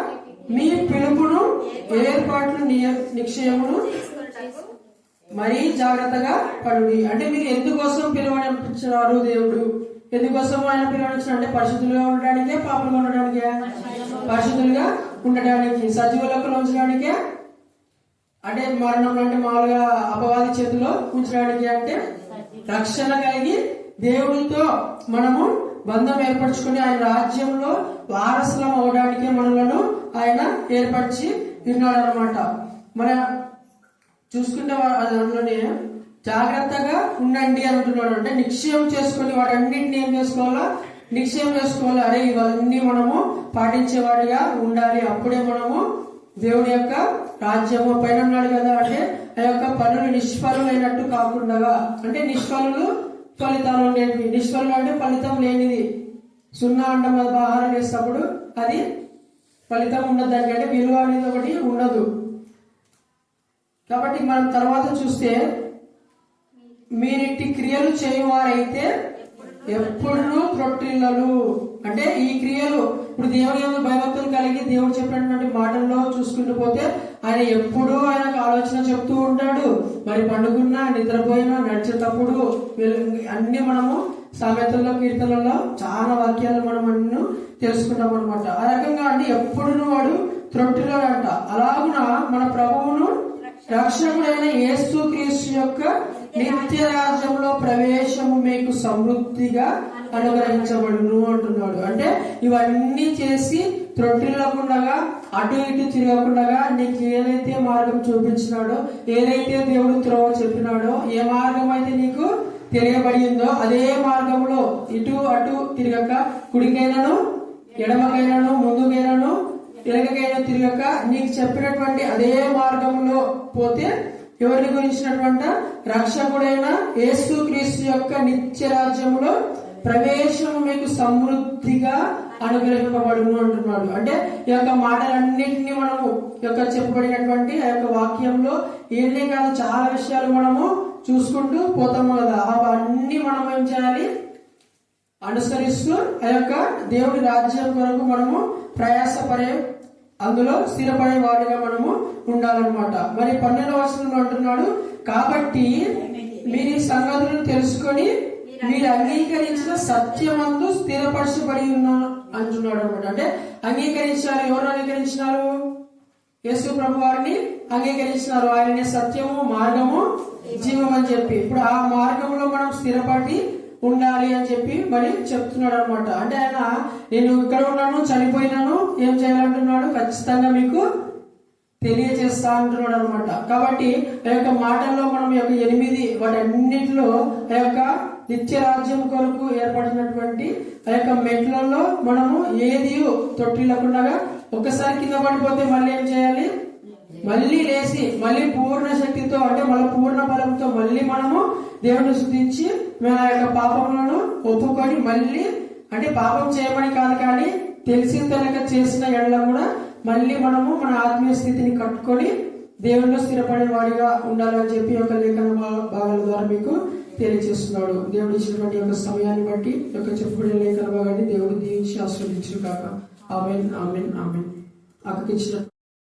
మీ పిలుపును ఏర్పాట్లు నిక్షేమును మరీ జాగ్రత్తగా పడుడి. అంటే మీరు ఎందుకోసం పిలువనిపించారు దేవుడు? ఎందుకోసం ఆయన పిలువనిచ్చారు? అంటే పరిశుద్ధులుగా ఉండడానికే, పాపలుగా ఉండడానికే? పరిశుద్ధులుగా ఉండడానికి, సజీవులకు ఉంచడానికే, అంటే మరణం అంటే మామూలుగా అపవాది చేతిలో ఉంచడానికి, అంటే రక్షణ కలిగి దేవుడితో మనము బంధం ఏర్పరచుకుని ఆయన రాజ్యంలో వారసులం అవడానికి మనలను ఆయన ఏర్పరిచి ఉన్నాడు అనమాట. మన చూసుకుంటే అందులోనే జాగ్రత్తగా ఉండండి అంటున్నాడు. అంటే నిశ్చయం చేసుకుని వాటన్నింటినీ ఏం చేసుకోవాలా? నిశ్చయం చేసుకోవాలి. అరే ఇవన్నీ మనము పాటించేవాడిగా ఉండాలి, అప్పుడే మనము దేవుని యొక్క రాజ్యము పైన ఉన్నాడు కదా. అంటే ఆ యొక్క పనులు నిష్ఫలమైనట్టు కాకుండా, అంటే నిష్ఫలులు ఫలితాలు ఉండేవి. నిష్ఫలులు అంటే ఫలితం లేనిది. సున్నా అంటాం కదా, ఆహారం వేసినప్పుడు అది ఫలితం ఉండదు, దానికంటే విలువ అనేది ఒకటి ఉండదు. కాబట్టి మనం తర్వాత చూస్తే, మీరిట్టి క్రియలు చేయవారైతే ఎప్పుడు త్రొట్టిల్లలు. అంటే ఈ క్రియలు ఇప్పుడు దేవుని యందు భయభక్తులు కలిగి దేవుడు చెప్పినటువంటి మాటల్లో చూసుకుంటూ పోతే ఆయన ఎప్పుడూ ఆయనకు ఆలోచన చెప్తూ ఉంటాడు. మరి పండుకున్నా, నిద్రపోయినా, నడిచేటప్పుడు అన్ని మనము సామెతల్లో, కీర్తనల్లో చాలా వాక్యాలు మనం అన్ని తెలుసుకుంటాం అనమాట. ఆ రకంగా అంటే ఎప్పుడు వాడు త్రొట్టిల్లాడంట. అలాగున మన ప్రభువును రక్షకుడైన యేసు క్రీస్తు యొక్క నిత్య రాజ్యంలో ప్రవేశము మీకు సమృద్ధిగా అనుగ్రహించబడును అంటున్నాడు. అంటే ఇవన్నీ చేసి త్రొట్టిల్లకుండా, అటు ఇటు తిరగకుండా నీకు ఏదైతే మార్గం చూపించినాడో, ఏదైతే దేవుడు త్రోవ చెప్పినాడో, ఏ మార్గం అయితే నీకు తెలియబడిందో అదే మార్గంలో ఇటు అటు తిరగక, కుడికైనాను ఎడమకైనాను ముందుకైనాను వెనకకైనా తిరగక నీకు చెప్పినటువంటి అదే మార్గంలో పోతే ఎవరిని గురించినటువంటి రక్షకుడైన యేసు క్రీస్తు యొక్క నిత్య రాజ్యంలో ప్రవేశం మీకు సమృద్ధిగా అనుగ్రహింపబడును అంటున్నాడు. అంటే ఈ యొక్క మాటలన్నింటినీ మనము యొక్క చెప్పబడినటువంటి ఆ యొక్క వాక్యంలో ఏనే కాదు చాలా విషయాలు మనము చూసుకుంటూ పోతాము కదా. అవన్నీ మనం ఏం చేయాలి? అనుసరిస్తూ ఆ యొక్క దేవుడి రాజ్యం కొరకు మనము ప్రయాసపడే, అందులో స్థిరపడే వాడిగా మనము ఉండాలన్నమాట. మరి 12వ వచనంలో అంటున్నాడు, కాబట్టి మీరు ఈ సంగతులను తెలుసుకొని మీరు అంగీకరించిన సత్యమందు స్థిరపరచబడి ఉన్నా అంటున్నాడు అనమాట. అంటే అంగీకరించారు. ఎవరు అంగీకరించినారు? యేసు ప్రభు వారిని అంగీకరించినారు. ఆయననే సత్యము, మార్గము, జీవం అని చెప్పి. ఇప్పుడు ఆ మార్గంలో మనం స్థిరపడి ఉండాలి అని చెప్పి మరి చెప్తున్నాడు అనమాట. అంటే ఆయన నేను ఇక్కడ ఉన్నాను, చనిపోయినాను, ఏం చేయాలంటున్నాడు? ఖచ్చితంగా మీకు తెలియజేస్తా అంటున్నాడు అనమాట. కాబట్టి ఆ యొక్క మాటల్లో మనం ఈ యొక్క 8 వాటన్నిటిలో ఆ యొక్క నిత్య రాజ్యం కొరకు ఏర్పడినటువంటి ఆ యొక్క మెట్లలో మనము ఏది తొట్టిల్లకుండా, ఒక్కసారి కింద పడిపోతే మళ్ళీ ఏం చేయాలి? మళ్ళీ లేచి మళ్ళీ పూర్ణ శక్తితో, అంటే మళ్ళీ పూర్ణ బలంతో మళ్ళీ మనము దేవుని స్తుతించి మన యొక్క పాపములను ఒప్పుకొని మళ్ళీ, అంటే పాపం చేయమని కాదు కానీ తెలిసి తనక చేసిన ఎడల కూడా మళ్ళీ మనము మన ఆత్మీయ స్థితిని కట్టుకొని దేవునిలో స్థిరపడే వాడిగా ఉండాలని చెప్పి ఒక లేఖన భాగాల ద్వారా మీకు తెలియజేస్తున్నాడు. దేవుడు ఇచ్చినటువంటి యొక్క సమయాన్ని బట్టి యొక్క చెప్పబడిన లేఖన భాగాన్ని దేవుడు దీవించి ఆస్వాదించును కాక. ఆమేన్, ఆమేన్, ఆమేన్. అక్కడికి ఇచ్చిన